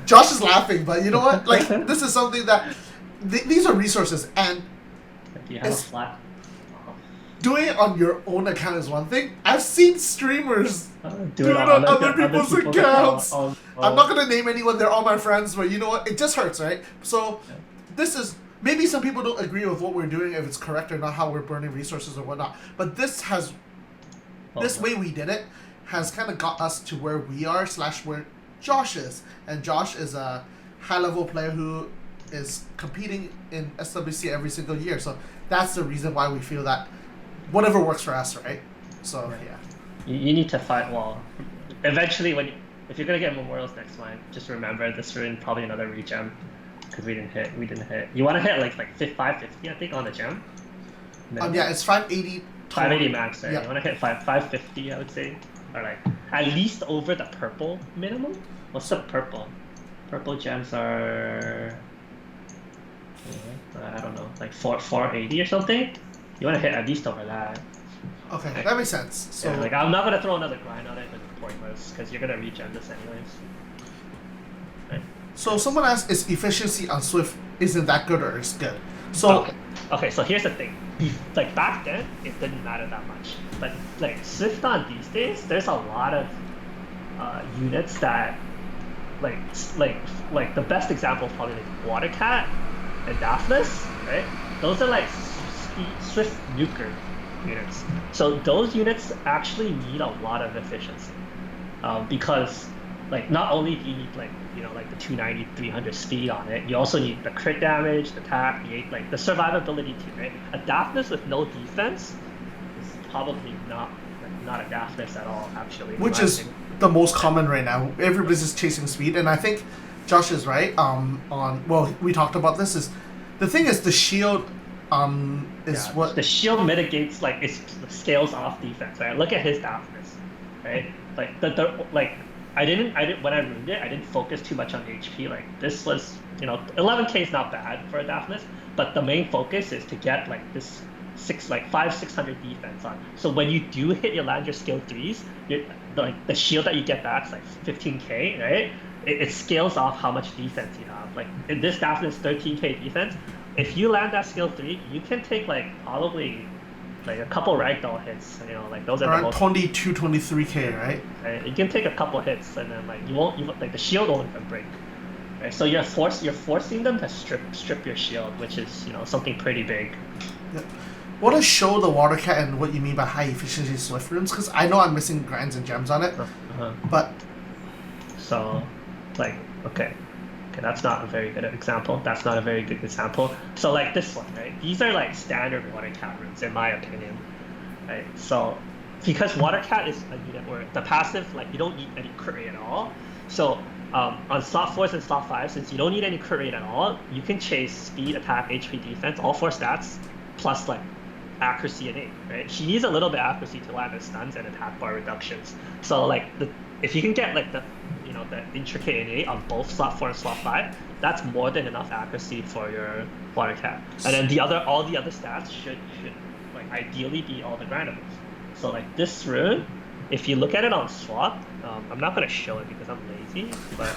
Josh is laughing, but you know what? Like, this is something that these are resources, and Do you have a flat? doing it on your own account is one thing. I've seen streamers do it on other people's accounts. Oh. I'm not gonna name anyone; they're all my friends. But you know what? It just hurts, right? So, this is maybe some people don't agree with what we're doing, if it's correct or not, how we're burning resources or whatnot. But this way we did it has kind of got us to where we are / where Josh is, and Josh is a high-level player who is competing in SWC every single year. So that's the reason why we feel that whatever works for us, right? So yeah. You need to fight. Well, eventually, if you're gonna get memorials next month, just remember this rune probably another regem, because we didn't hit. You want to hit like 550, I think, on the gem. Yeah, it's 580. 580 max. Right? Yep. You want to hit 550, I would say, or like at least over the purple minimum. What's the purple? Purple gems are, I don't know, like 480 or something. You want to hit at least over that. Okay, that makes sense. So yeah, like, I'm not gonna throw another grind on it, but it's pointless because you're gonna regen this anyways. Right. So someone asked, is efficiency on Swift isn't that good or is good? So okay, so here's the thing. Like back then, it didn't matter that much. But like Swift on these days, there's a lot of units that like the best example is probably like Water Cat and Daphnis, right? Those are like Swift nuker units. So those units actually need a lot of efficiency, because like not only do you need like the 290, 300 speed on it, you also need the crit damage, the attack, the survivability too, right? A Daphnis with no defense is probably not a Daphnis at all, actually. Which is the most common right now. Everybody's just chasing speed, and I think Josh is right. We talked about this. Is the thing is the shield what the shield mitigates, like it scales off defense, right? Look at his Daphnis, right? Like I didn't when I ruined it, I didn't focus too much on HP. Like this was 11k is not bad for a Daphnis, but the main focus is to get like this 600 defense on. So when you do hit your land your skill 3s, the shield that you get back is like 15k, right? It scales off how much defense you have. Like in this staff is 13k defense. If you land that skill 3, you can take like probably like a couple ragdoll hits. You know, like those are around the most 22, 23k, right? Right? You can take a couple hits, and then like you won't like the shield won't even break. Right? So you're forcing them to strip your shield, which is something pretty big. Yeah. Want to show the water cat and what you mean by high efficiency Swift runes? Because I know I'm missing grinds and gems on it, but so like okay, that's not a very good example. That's not a very good example. So like this one, right? These are like standard water cat runes in my opinion, right? So because water cat is a unit where the passive, like you don't need any crit rate at all. So on slot 4s and slot 5, since you don't need any crit rate at all, you can chase speed, attack, HP, defense, all 4 stats, plus like accuracy and aim, right? She needs a little bit of accuracy to land the stuns and attack bar reductions. So like if you can get like the intricate innate on both slot 4 and slot 5, that's more than enough accuracy for your water cat. And then all the other stats should like ideally be all the grindables. So like this rune, if you look at it on SWOP, I'm not gonna show it because I'm lazy, but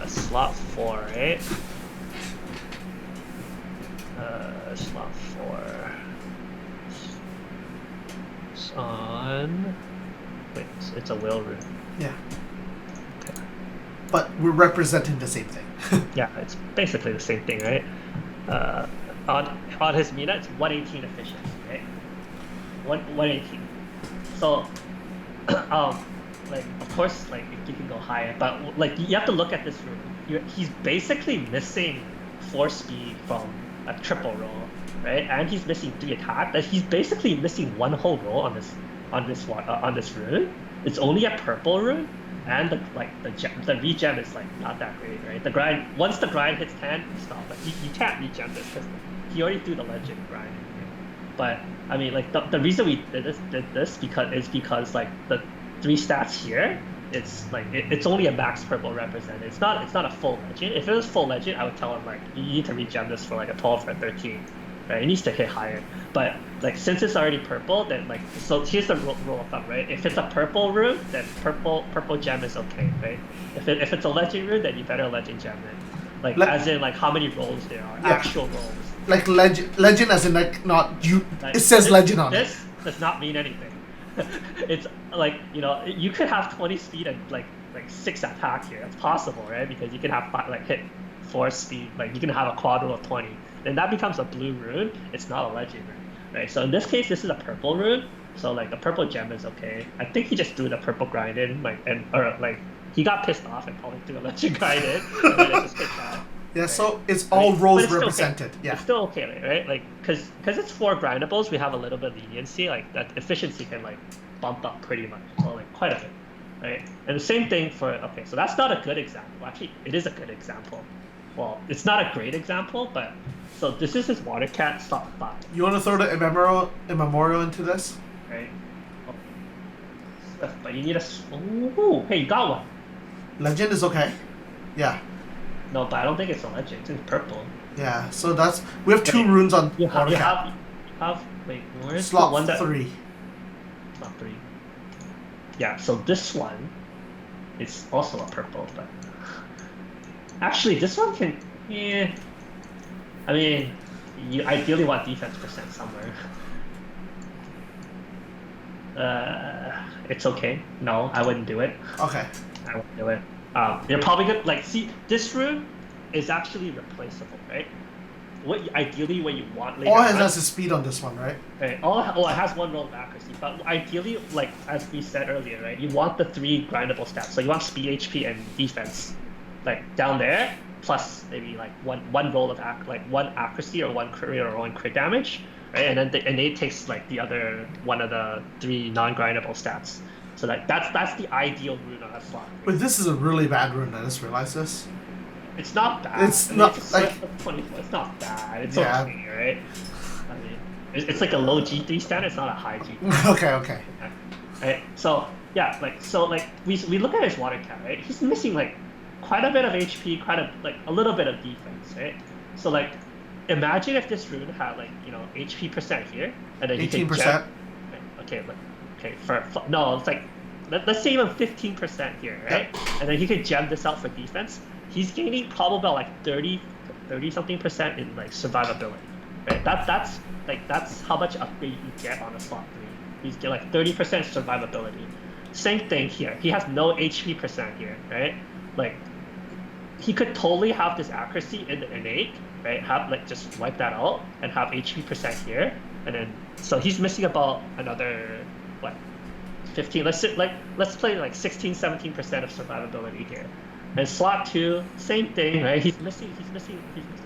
slot 4, right? Slot 4. It's on. Wait, it's a whale rune. yeah. But we're representing the same thing. Yeah, it's basically the same thing, right? On his Mina, it's 118 efficiency, right? 118. So, like of course, like you can go higher, but like you have to look at this rune. He's basically missing 4 speed from a triple roll, right? And he's missing 3 attack. That he's basically missing 1 whole roll on this rune. It's only a purple rune. And the regen is like not that great, right? The grind, once the grind hits 10, stop. Like you can't regen this because he already threw the legend grind. Right? But I mean, like the reason we did this because like the 3 stats here, it's like it's only a max purple represented. It's not a full legend. If it was full legend, I would tell him like you need to regen this for like a 12 or 13. Right? It needs to hit higher. But like since it's already purple, then like so here's the rule of thumb, right? If it's a purple rune, then purple gem is okay, right? If it's a legend rune, then you better legend gem it. Like as in like how many rolls there are, actual rolls. Like legend as in like not you. Like, it says legend on it. This does not mean anything. It's like you could have 20 speed and like 6 attack here. It's possible, right? Because you can have hit 4 speed. Like you can have a quad roll of 20. Then that becomes a blue rune. It's not a legend rune, right? So in this case, this is a purple rune. So like the purple gem is okay. I think he just threw the purple grind in, he got pissed off and probably threw a legend grind in, and then it just hit that. Yeah, right? so it's all roles represented. Okay. Yeah, it's still okay, right? Like because it's 4 grindables, we have a little bit of leniency. Like that efficiency can like bump up pretty much, or like quite a bit, right? And the same thing for so that's not a good example. Actually, it is a good example. Well, it's not a great example, but so this is his water cat slot 5. You want to throw the immemorial into this? Right. But you need a. Ooh, hey, you got one. Legend is okay. Yeah. No, but I don't think it's a legend. It's in purple. Yeah. So we have 2 runes on water You cat. have wait, where's Slot the one that 3. Slot 3. Yeah. So this one is also a purple, but actually this one can. Yeah. I mean, you ideally want defense percent somewhere. It's okay. No, I wouldn't do it. Okay. I wouldn't do it. You're probably gonna see this rune is actually replaceable, right? Ideally what you want later. All it has is speed on this one, right? Right. It has 1 roll of accuracy, but ideally, like as we said earlier, right? You want the 3 grindable stats. So you want speed, HP, and defense, like down there, plus maybe like one roll of 1 accuracy or 1 crit or 1 crit damage, right? And then the innate takes like the other one of the 3 non-grindable stats. So that's the ideal rune on that slot. Wait, this is a really bad rune. I just realized this. It's not bad. It's not like 24. It's not bad. It's Yeah. okay, right? I mean, it's like a low G3 stat. It's not a high G3. okay. Right. So yeah, we look at his water cat, right? He's missing like quite a bit of HP, a little bit of defense, right? So like imagine if this rune had like, you know, HP percent here, and then you could 18%. gem. Okay, no, it's like let's say even 15% here, right? Yeah. And then he could gem this out for defense. He's gaining probably about like 30 something percent in like survivability, right? That's how much upgrade you get on a slot 3. He's get like 30% survivability. Same thing here. He has no HP percent here, right? Like he could totally have this accuracy in the innate, right? Have like just wipe that out and have HP percent here, and then so he's missing about another what 15. Let's play like 16, 17% of survivability here. And slot 2, same thing, right? He's missing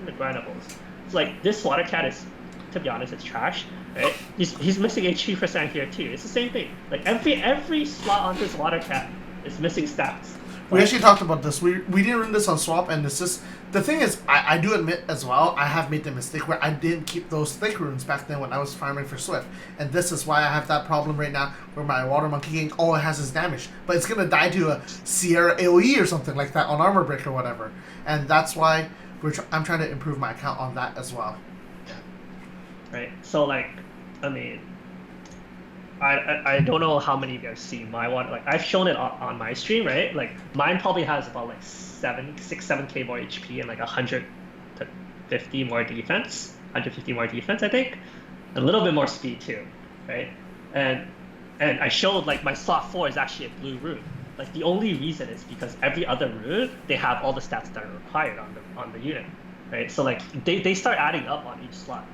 the grindables. It's like this water cat is, to be honest, it's trash, right? He's missing HP percent here too. It's the same thing. Like every slot on this water cat is missing stats. We actually talked about this. We didn't run this on SWOP, and this is the thing is I do admit as well I have made the mistake where I didn't keep those thick runes back then when I was farming for Swift, and this is why I have that problem right now where my water monkey king all it has is damage, but it's gonna die to a Sierra AOE or something like that on armor break or whatever, and that's why I'm trying to improve my account on that as well. Right. So like, I mean, I don't know how many of you guys see my one. Like I've shown it on my stream, right? Like mine probably has about like 7K more HP and like 150 more defense, 150 more defense, I think, a little bit more speed too, right? And I showed like my slot 4 is actually a blue rune. Like the only reason is because every other rune they have all the stats that are required on the unit, right? So like they start adding up on each slot.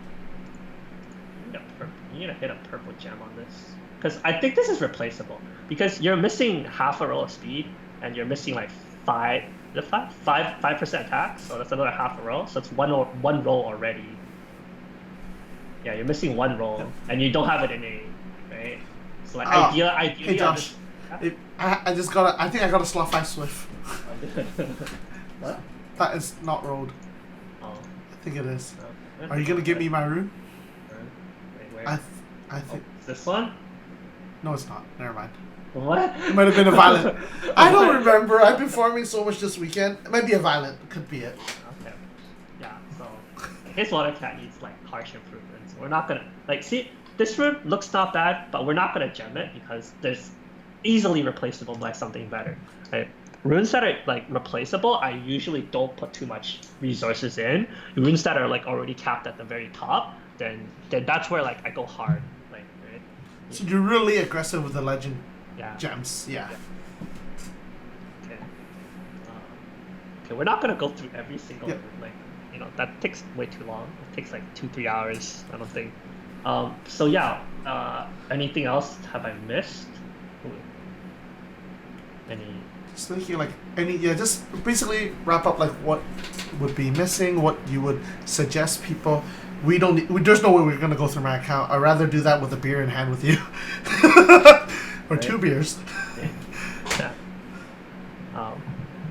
You need to hit a purple gem on this. Because I think this is replaceable. Because you're missing half a roll of speed, and you're missing like 5% attack, so that's another half a roll. So it's one roll already. Yeah, you're missing one roll, and you don't have it in A, right? So like ideally. Hey Josh, I think I got a slot 5 Swift. What? That is not rolled. Oh. I think it is. Oh. Are you gonna give me my rune? Wait, where? I think this one? no, it's not. Never mind. What? It might have been a violent. I don't remember. I've been farming so much this weekend. It might be a violent. It could be it. Okay. Yeah. So his water cat needs like harsh improvements. We're not gonna like see this rune looks not bad, but we're not gonna gem it because there's easily replaceable by something better. Right? Runes that are like replaceable, I usually don't put too much resources in. Runes that are like already capped at the very top, then that's where like I go hard. Like, right? So you're really aggressive with the legend Yeah. gems, yeah. Okay. Okay, we're not gonna go through every single Yep. like, you know, that takes way too long. It takes like 2-3 hours, I don't think. So yeah, anything else have I missed? Any? Just thinking like just basically wrap up like what would be missing, what you would suggest people. There's no way we're gonna go through my account. I'd rather do that with a beer in hand with you, or 2 beers. Yeah.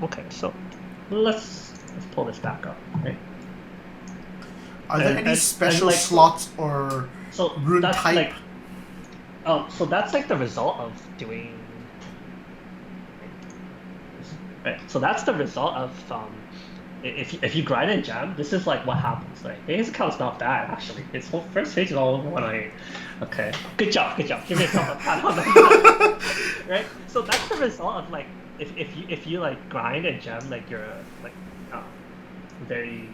Okay, so let's pull this back up. Right. Are there any special like, slots or rune that's type? like, so that's like the result of doing. Right. So that's the result of if you grind and gem, this is like what happens. Like his account's not bad actually. His whole first page is all 108. Okay. Good job. Give yourself a pat on the back. Right? So that's the result of like if you like grind and gem like your like very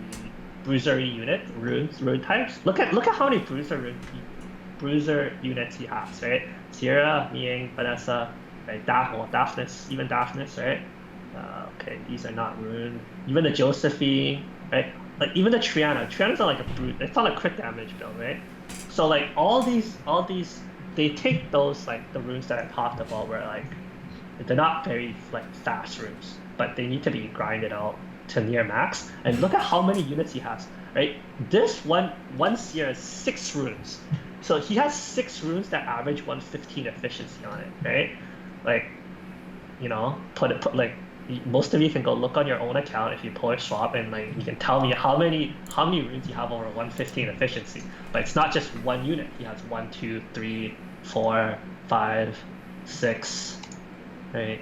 bruisery unit, rune types. Look at how many bruiser units he has, right? Sierra, Ming, Vanessa, right? Daphnis, even Daphnis, right? Okay, these are not rune. Even the Josephine, right? Like even the Triana's not like a brute. It's not a crit damage build, right? So like all these, they take those like the runes that I talked about, where like they're not very like fast runes, but they need to be grinded out to near max. And look at how many units he has, right? This one Seer has 6 runes, so he has 6 runes that average 115 efficiency on it, right? Like, you know, put like. Most of you can go look on your own account if you pull a SWOP, and like you can tell me how many runes you have over 115 efficiency. But it's not just one unit. He has 1, 2, 3, 4, 5, 6, right?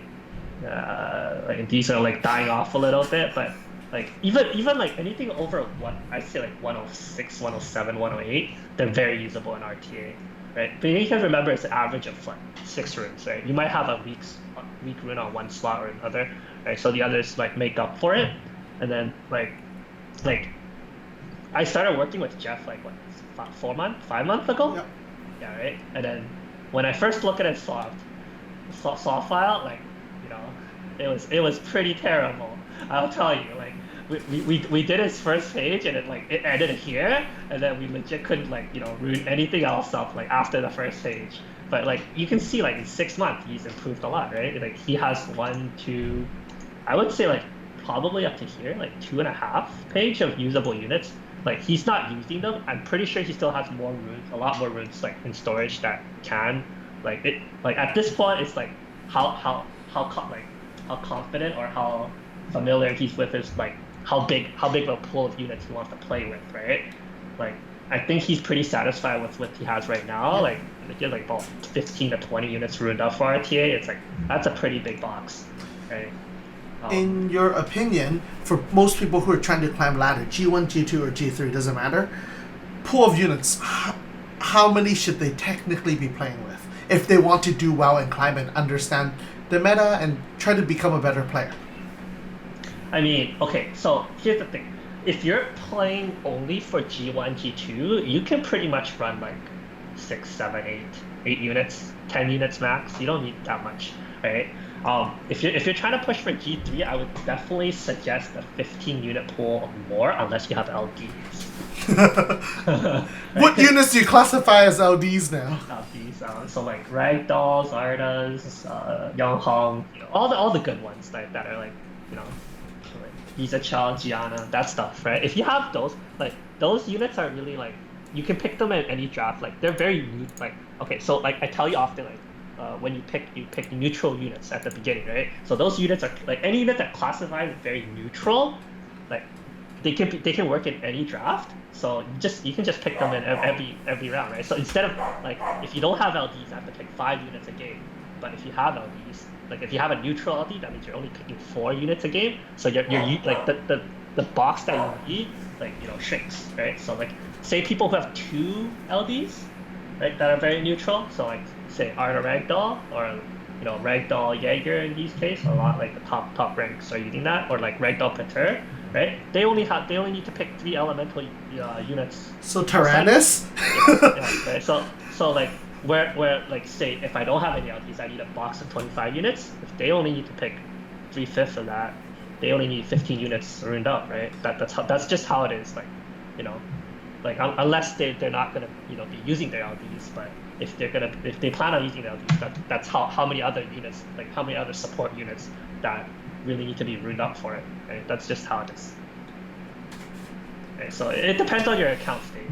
Like these are like dying off a little bit, but Like even like anything over I say like 106, 107, 108, they're very usable in RTA, right? But you can remember it's an average of like 6 runes, right? You might have a weak rune on one slot or another, right? So the others like make up for it, and then like I started working with Jeff like what 5 months ago, Yep. yeah, right? And then when I first look at it SWOP file, like you know, it was pretty terrible. I'll tell you, like we did his first page and it ended here, and then we legit couldn't like rune anything else up like after the first page. But like you can see like in 6 months he's improved a lot, right? Like he has 1, 2, I would say like probably up to here like 2.5 page of usable units. Like he's not using them. I'm pretty sure he still has more runes, a lot more runes like in storage that can like it. Like at this point, it's like how confident or how familiar he's with his like how big of a pool of units he wants to play with, right? Like I think he's pretty satisfied with what he has right now. Yeah. Like he has like about 15 to 20 units ruined up for RTA. It's like that's a pretty big box, right? In your opinion, for most people who are trying to climb ladder, G1, G2, or G3, doesn't matter, pool of units, how many should they technically be playing with if they want to do well and climb and understand the meta and try to become a better player? I mean, okay, so here's the thing. If you're playing only for G1, G2, you can pretty much run like 6, 7, 8 units, 10 units max. You don't need that much, right? If you're trying to push for G3, I would definitely suggest a 15 unit pool or more, unless you have LDs. What units do you classify as LDs now? LDs, so like Ragdolls, Ardas, Younghong, all the good ones that are like Visa Chow, Gianna, that stuff, right? If you have those, like those units are really like you can pick them at any draft. Like they're very like okay, so like I tell you often like. When you pick neutral units at the beginning, right? So those units are like any unit that classifies very neutral, like they can work in any draft. So you can just pick them in every round, right? So instead of like if you don't have LDs, I have to pick 5 units a game. But if you have LDs, like if you have a neutral LD, that means you're only picking 4 units a game. So you're like the box that you need like shrinks, right? So like say people who have 2 LDs, right, that are very neutral. So like say Arda Ragdoll or Ragdoll Jaeger in these cases, a lot like the top ranks are using that, or like Ragdoll Pater, right? They only need to pick 3 elemental units. So Tyrannus? Yeah, right? So like where like say if I don't have any LTs, I need a box of 25 units. If they only need to pick 3/5 of that, they only need 15 units ruined up, right? That's just how it is. Like unless they're not gonna be using their LDs, but if they plan on using LDs, that's how many other units, like how many other support units that really need to be ruined up for it, right? That's just how it is. Okay, so it depends on your account state.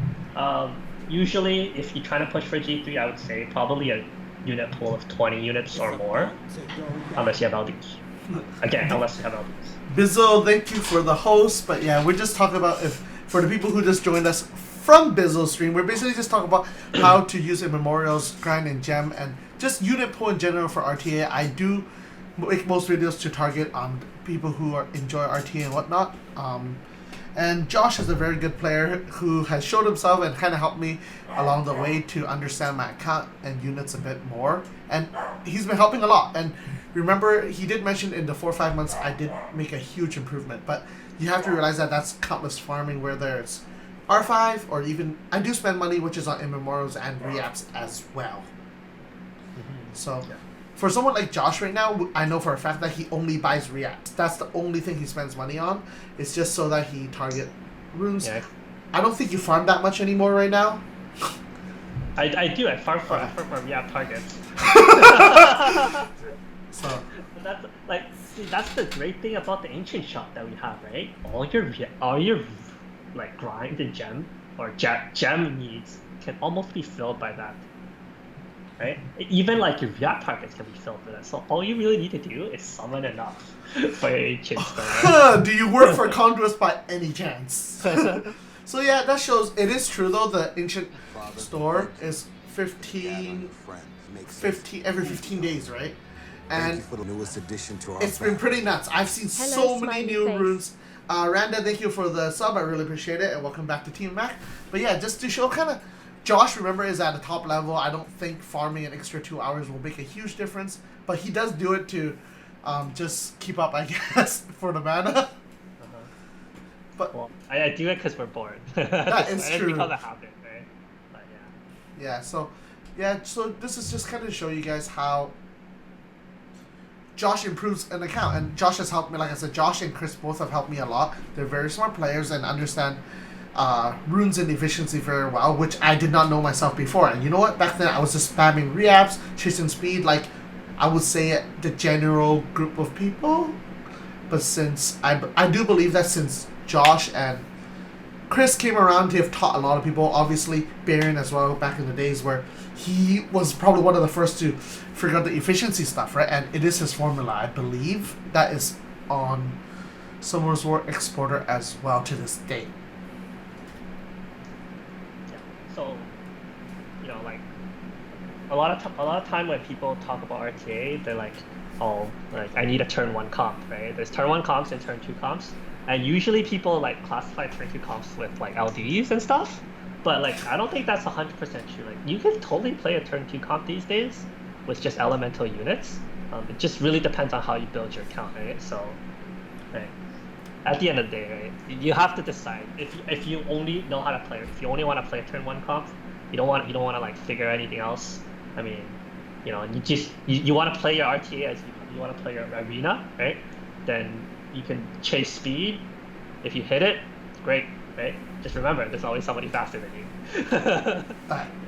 Usually, if you're trying to push for G3, I would say probably a unit pool of 20 units or more, unless you have LDs. Again, unless you have LDs. Bizzle, thank you for the host, but yeah, we're just talking about for the people who just joined us from Bizzle's stream, we're basically just talking about how to use Immemorial's grind and gem and just unit pool in general for RTA. I do make most videos to target on people who enjoy RTA and whatnot. And Josh is a very good player who has showed himself and kind of helped me along the way to understand my account and units a bit more. And he's been helping a lot. And remember, he did mention in the 4 or 5 months I did make a huge improvement. But you have to realize that that's countless farming, whether it's R5 or even I do spend money which is on Immemorials and Reapps as well. So for someone like Josh right now, I know for a fact that he only buys Reapps. That's the only thing he spends money on. It's just so that he target runes. Yeah. I don't think you farm that much anymore right now. I do. I farm for Reapp targets. So that's like that's the great thing about the ancient shop that we have, right? All your like grind and gem or gem needs can almost be filled by that, right? Even like your Reapp targets can be filled with that. So all you really need to do is summon enough for your ancient store. Do you work for Conduits by any chance? So yeah, that shows it is true though. The ancient store is 15 every 15 days, right? And it's been pretty nuts. I've seen so many new runes. Randa, thank you for the sub. I really appreciate it, and welcome back to Team Mac. But yeah, just to show kind of, Josh, remember, is at a top level. I don't think farming an extra 2 hours will make a huge difference, but he does do it to just keep up, I guess, for the mana. But well, I do it because we're bored. That is true. It's become a habit, right? But yeah. So this is just kind of to show you guys how Josh improves an account, and Josh has helped me. Like I said, Josh and Chris both have helped me a lot. They're very smart players and understand runes and efficiency very well, which I did not know myself before. And you know what? Back then, I was just spamming reapps, chasing speed, like I would say the general group of people. But since I do believe that since Josh and Chris came around, they have taught a lot of people. Obviously, Baron as well, back in the days where he was probably one of the first to figure out the efficiency stuff, right? And it is his formula, I believe, that is on Summer's War Exporter as well to this day. yeah. So, you know, like a lot of time when people talk about RTA, they're like, oh, like I need a turn 1 comp, right? There's turn 1 comps and turn 2 comps. And usually people like classify turn 2 comps with like LDs and stuff, but like I don't think that's 100% true. Like you can totally play a turn 2 comp these days with just elemental units. It just really depends on how you build your account, right? So, right, at the end of the day, right, you have to decide if you only know how to play. If you only want to play a turn 1 comp, you don't want to like figure anything else. I mean, you know, you want to play your RTA as you want to play your arena, right? Then you can chase speed. If you hit it, great, right? Just remember, there's always somebody faster than you.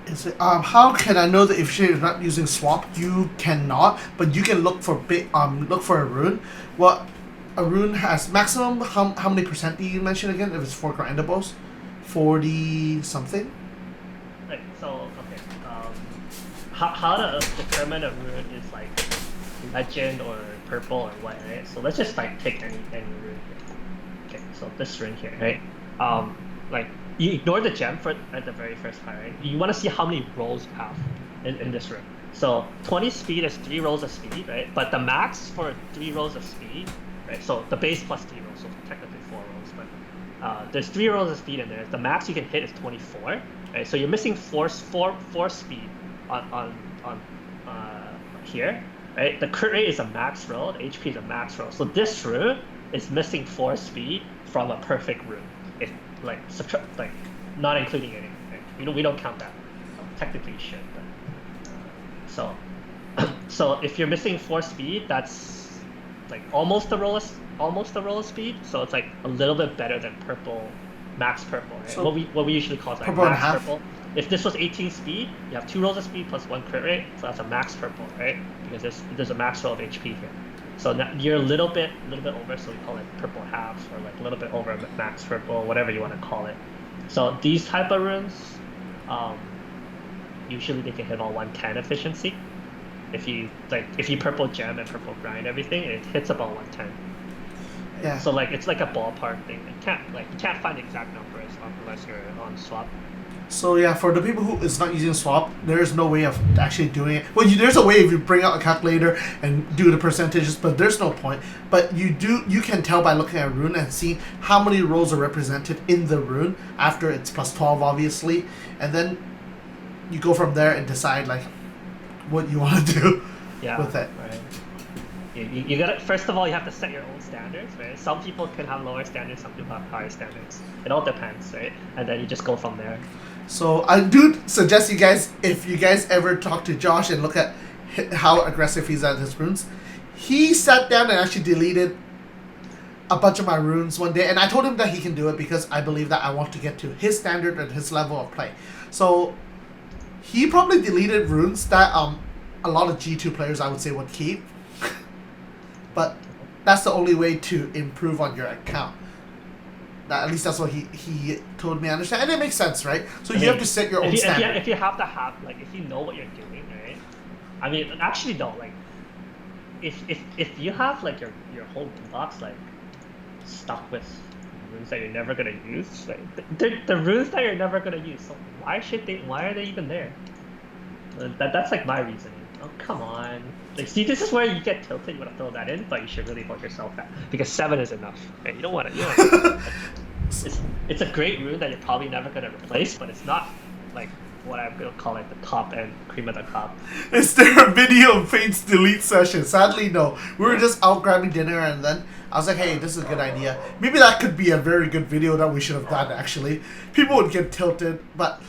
Is it, how can I know that if she is not using SWOP? You cannot, but you can look for a rune. Well, a rune has maximum. How many percent do you mention again? If it's 4 grindables, 40 something. Right. So okay. How to determine a rune is like legend or purple or what, right? So let's just like take any rune here. Okay, so this rune here, right? Like you ignore the gem for at the very first part, right? You want to see how many rolls you have in this rune. So 20 speed is 3 rolls of speed, right? But the max for 3 rolls of speed, right? So the base plus 3 rolls, so technically 4 rolls, but there's 3 rolls of speed in there. The max you can hit is 24, right? So you're missing 4 speed on here. Right? The crit rate is a max roll, the HP is a max roll. So this rune is missing 4 speed from a perfect rune. If like not including anything. Right? We don't count that. Technically you should, but so if you're missing 4 speed, that's like almost a roll of speed. So it's like a little bit better than purple, max purple, right? So what we usually call it, like max purple. If this was 18 speed, you have 2 rolls of speed plus 1 crit rate, so that's a max purple, right? Because there's a max roll of HP here. So now you're a little bit over, so we call it purple halves, or like a little bit over max purple, whatever you want to call it. So these type of runes, usually they can hit all 110 efficiency. If you purple gem and purple grind everything, it hits about 110. Yeah. So like it's like a ballpark thing. You can't find the exact numbers unless you're on SWOP. So yeah, for the people who is not using SWOP, there's no way of actually doing it. Well, there's a way if you bring out a calculator and do the percentages, but there's no point. But you can tell by looking at a rune and see how many rolls are represented in the rune after it's plus 12, obviously, and then you go from there and decide like what you want to do with it. Right. You gotta, first of all, you have to set your own standards, right? Some people can have lower standards, some people have higher standards. It all depends, right? And then you just go from there. So I do suggest you guys, if you guys ever talk to Josh and look at how aggressive he's at his runes, he sat down and actually deleted a bunch of my runes one day, and I told him that he can do it because I believe that I want to get to his standard and his level of play. So he probably deleted runes that a lot of G2 players I would say would keep. But that's the only way to improve on your account. At least that's what he told me I understand. And it makes sense, right? So you have to set your own standard. If you have to have, like, if you know what you're doing, right? I mean, actually, no, like, if you have, like, your whole box, like, stuck with runes that you're never going to use, like, the runes that you're never going to use, so why are they even there? That's, like, my reasoning. Oh, come on. Like, see, this is where you get tilted. You want to throw that in, but you should really hold yourself back. Because 7 is enough. Right? You don't want to. You don't want to. It's a great rune that you're probably never going to replace, but it's not like what I'm going to call it the top end cream of the crop. Is there a video of Fate's delete session? Sadly, no. We were just out grabbing dinner and then I was like, hey, this is a good idea. Maybe that could be a very good video that we should have done, actually. People would get tilted, but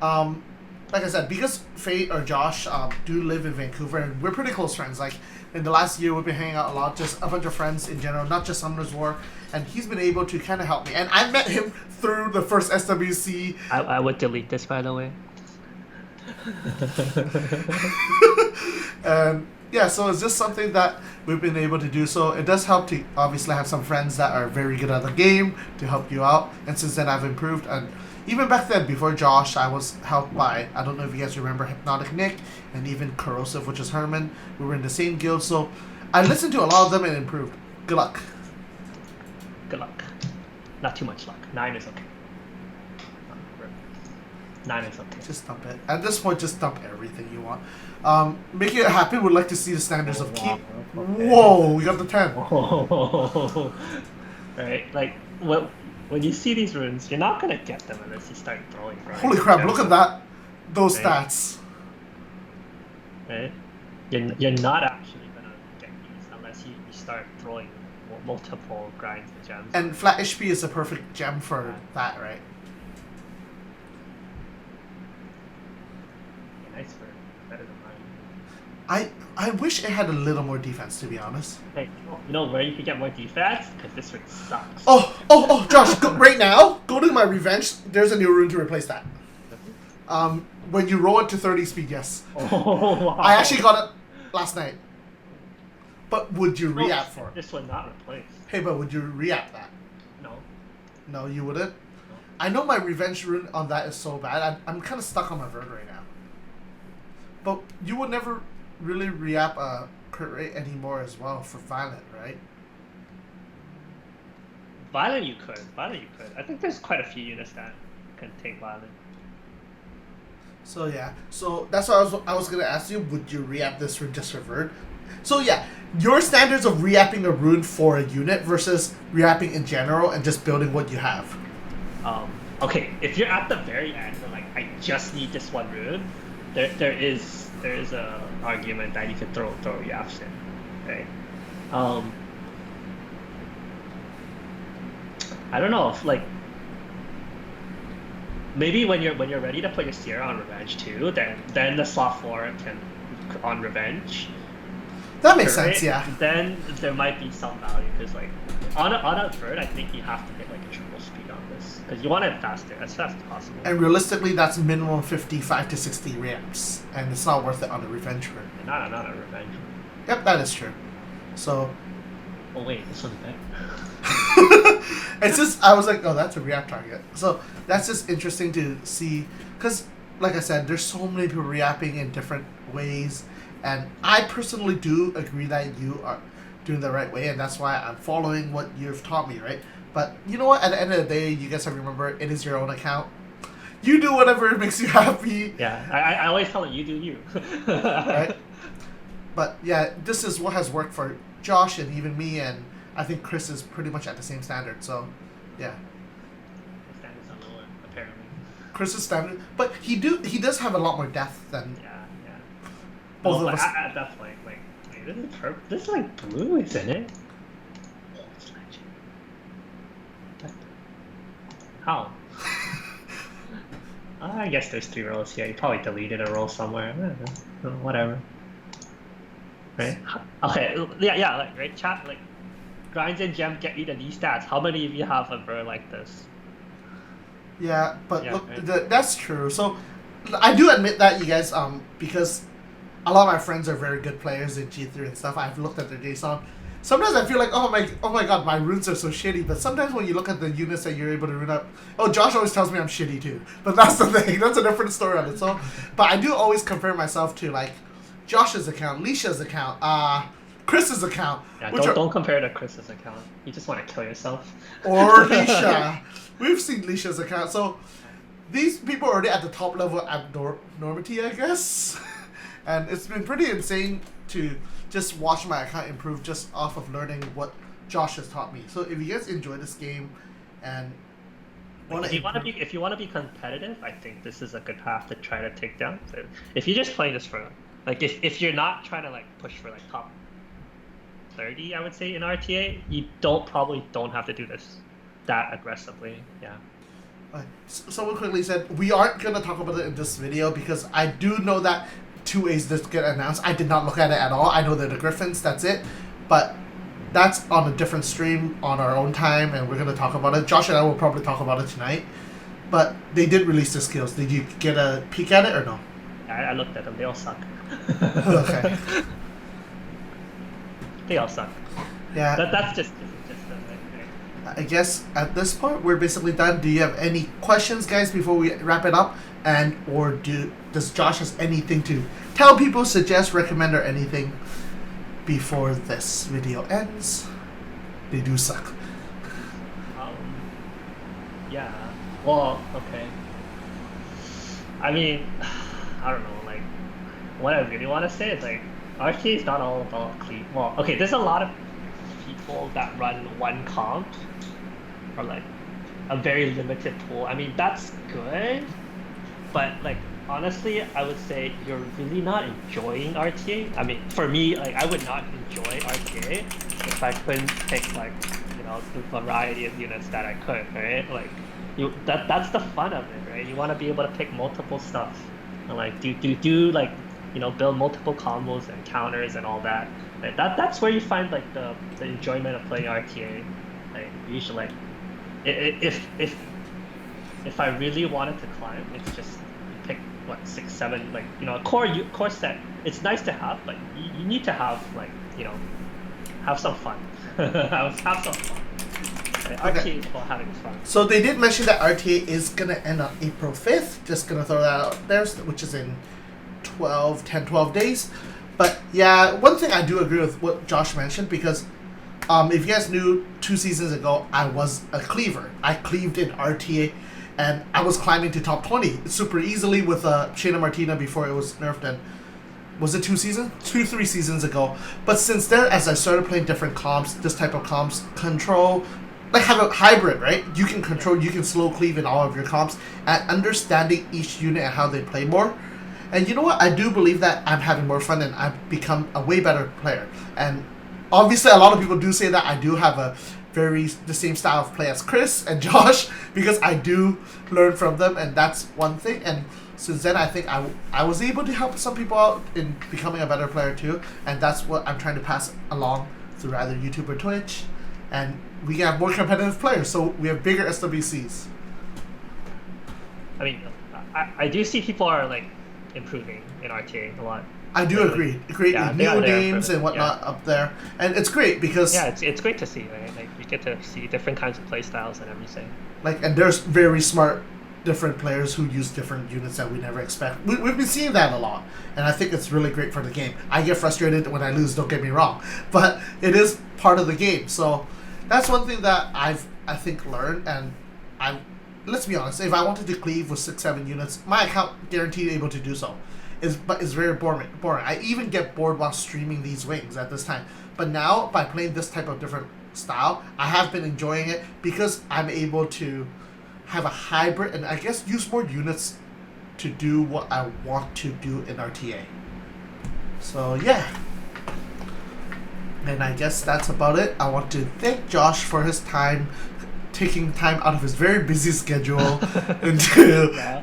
like I said, because Fate or Josh do live in Vancouver and we're pretty close friends. Like, in the last year, we've been hanging out a lot, just a bunch of friends in general, not just Summoner's War, and he's been able to kind of help me. And I met him through the first SWC. I would delete this, by the way. And yeah, so it's just something that we've been able to do. So it does help to obviously have some friends that are very good at the game to help you out. And since then, I've improved. And even back then, before Josh, I was helped by, I don't know if you guys remember, Hypnotic Nick and even Corrosive, which is Herman. We were in the same guild. So I listened to a lot of them and improved. Good luck. Good luck. Not too much luck. 9 is okay. 9 is okay. Just dump it. At this point, just dump everything you want. Make it happy. Would like to see the standards of keep. Okay. Whoa, we got the 10. Right, like when you see these runes, you're not gonna get them unless you start throwing. Right? Holy crap! Look at that. Those stats. Right, you're not actually gonna get these unless you start throwing multiple grinds and gems. And flat HP is a perfect gem for that, right? Nice for better than mine. I wish it had a little more defense, to be honest. Hey, you know where you can get more defense? Because this rune sucks. Oh, Josh, right now, go to my revenge. There's a new rune to replace that. When you roll it to 30 speed, yes. Oh, wow. I actually got it last night. But would you react for it? This one not replaced. Hey, but would you react that? No. No, you wouldn't? No. I know my revenge rune on that is so bad. I'm kind of stuck on my Verd right now. But you would never really re-up a crit rate anymore as well for Violent, right? Violent you could. I think there's quite a few units that can take Violent. So yeah. So that's what I was gonna ask you, would you re-up this rune just for Verd? So yeah, your standards of re-upping a rune for a unit versus re-upping in general and just building what you have. Okay, if you're at the very end and like I just need this one rune, there is a argument that you can throw yaps in, right? I don't know if like maybe when you're ready to put your Sierra on Revenge too, then the slot 4 can on Revenge. That makes sense, yeah. Then there might be some value because like on a Verd, I think you have to hit like a triple speed on this because you want it faster, as fast as possible. And realistically, that's minimum 55 to 60 ramps, and it's not worth it on a Revenge Verd. Not a Revenge. Yep, that is true. So. Oh wait, this one's bad. It's just I was like, oh, that's a react target. So that's just interesting to see because, like I said, there's so many people reacting in different ways. And I personally do agree that you are doing the right way, and that's why I'm following what you've taught me, right? But you know what? At the end of the day, you guys have to remember, it is your own account. You do whatever makes you happy. Yeah, I always tell it, you do you. Right? But yeah, this is what has worked for Josh and even me, and I think Chris is pretty much at the same standard, so yeah. The standards are lower, apparently. Chris's standard, but he does have a lot more depth than... Yeah. Both of us. At that point, like this is purple. This is like blue, isn't it? Oh, it's legend. What? How? I guess there's 3 rolls here. You probably deleted a roll somewhere. I don't know. Whatever. Right? Okay. Yeah. Like right, chat. Like grinds and gem get you to these stats. How many of you have a Verd like this? Yeah, but Yeah, look, right. that's true. So I do admit that you guys, because a lot of my friends are very good players in G3 and stuff. I've looked at their JSON. Sometimes I feel like, oh my god, my runes are so shitty. But sometimes when you look at the units that you're able to rune up, oh, Josh always tells me I'm shitty too. But that's the thing. That's a different story on its own. But I do always compare myself to like Josh's account, Leisha's account, Chris's account. Yeah, don't compare to Chris's account. You just want to kill yourself. Or Leisha. We've seen Leisha's account. So these people are already at the top level abnormity, I guess. And it's been pretty insane to just watch my account improve just off of learning what Josh has taught me. So if you guys enjoy this game and if you want to be competitive, I think this is a good path to try to take down. So if you just play this for like if you're not trying to like push for like top 30, I would say in RTA, you probably don't have to do this that aggressively. Yeah. Someone quickly said we aren't gonna talk about it in this video because I do know that 2As did get announced. I did not look at it at all. I know they're the Griffins. That's it. But that's on a different stream on our own time, and we're going to talk about it. Josh and I will probably talk about it tonight. But they did release the skills. Did you get a peek at it or no? I looked at them. They all suck. Okay. They all suck. Yeah. That's just I guess at this point we're basically done. Do you have any questions, guys, before we wrap it up? Or does Josh has anything to tell people, suggest, recommend, or anything before this video ends? They do suck. Yeah. Well, okay. I mean, I don't know. Like, what I really want to say is like, RTA is not all about clean. Well, okay. There's a lot of people that run one comp, or like a very limited pool. I mean, that's good, but like honestly, I would say you're really not enjoying RTA. I mean, for me, like I would not enjoy RTA if I couldn't pick like the variety of units that I could, right? Like that's the fun of it, right? You want to be able to pick multiple stuff and like do like build multiple combos and counters and all that. Like, that's where you find like the enjoyment of playing RTA. Like usually, like if I really wanted to climb, it's just pick what 6, 7, like a core set. It's nice to have, but you need to have like have some fun. have some fun. RTA is about having fun. So they did mention that RTA is gonna end on April 5th. Just gonna throw that out there, which is in 12 days. But yeah, one thing I do agree with what Josh mentioned, because if you guys knew 2 seasons ago, I was a cleaver. I cleaved in RTA, and I was climbing to top 20 super easily with Shayna Martina before it was nerfed. And was it 3 seasons ago? But since then, as I started playing different comps, this type of comps, control, like have a hybrid, right? You can control, you can slow cleave in all of your comps, and understanding each unit and how they play more. And you know what? I do believe that I'm having more fun and I've become a way better player. And obviously, a lot of people do say that I do have the same style of play as Chris and Josh, because I do learn from them, and that's one thing. And since then, I think I was able to help some people out in becoming a better player too, and that's what I'm trying to pass along through either YouTube or Twitch. And we have more competitive players, so we have bigger SWCs. I mean, I do see people are like improving in RTA a lot. I do agree. Great new names and whatnot up there, and it's great because it's great to see, right? Like you get to see different kinds of play styles and everything. Like, and there's very smart, different players who use different units that we never expect. We've been seeing that a lot, and I think it's really great for the game. I get frustrated when I lose. Don't get me wrong, but it is part of the game. So that's one thing that I think learned, and let's be honest, if I wanted to cleave with 6, 7 units, my account guaranteed able to do so. But it's very boring. I even get bored while streaming these wings at this time. But now, by playing this type of different style, I have been enjoying it because I'm able to have a hybrid and I guess use more units to do what I want to do in RTA. So yeah. And I guess that's about it. I want to thank Josh for his time, taking time out of his very busy schedule into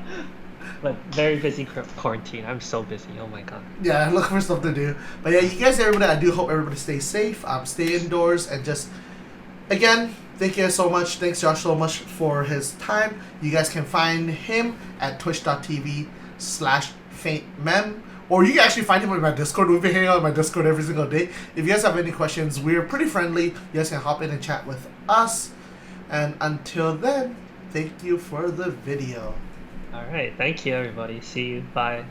but very busy quarantine. I'm so busy. Oh my god. Yeah, look for stuff to do. But yeah, you guys, everybody, I do hope everybody stays safe. Stay indoors and just, again, thank you guys so much. Thanks Josh so much for his time. You guys can find him at twitch.tv/faintmem. Or you can actually find him on my Discord. We've been hanging out on my Discord every single day. If you guys have any questions, we're pretty friendly. You guys can hop in and chat with us. And until then, thank you for the video. Alright, thank you everybody. See you. Bye.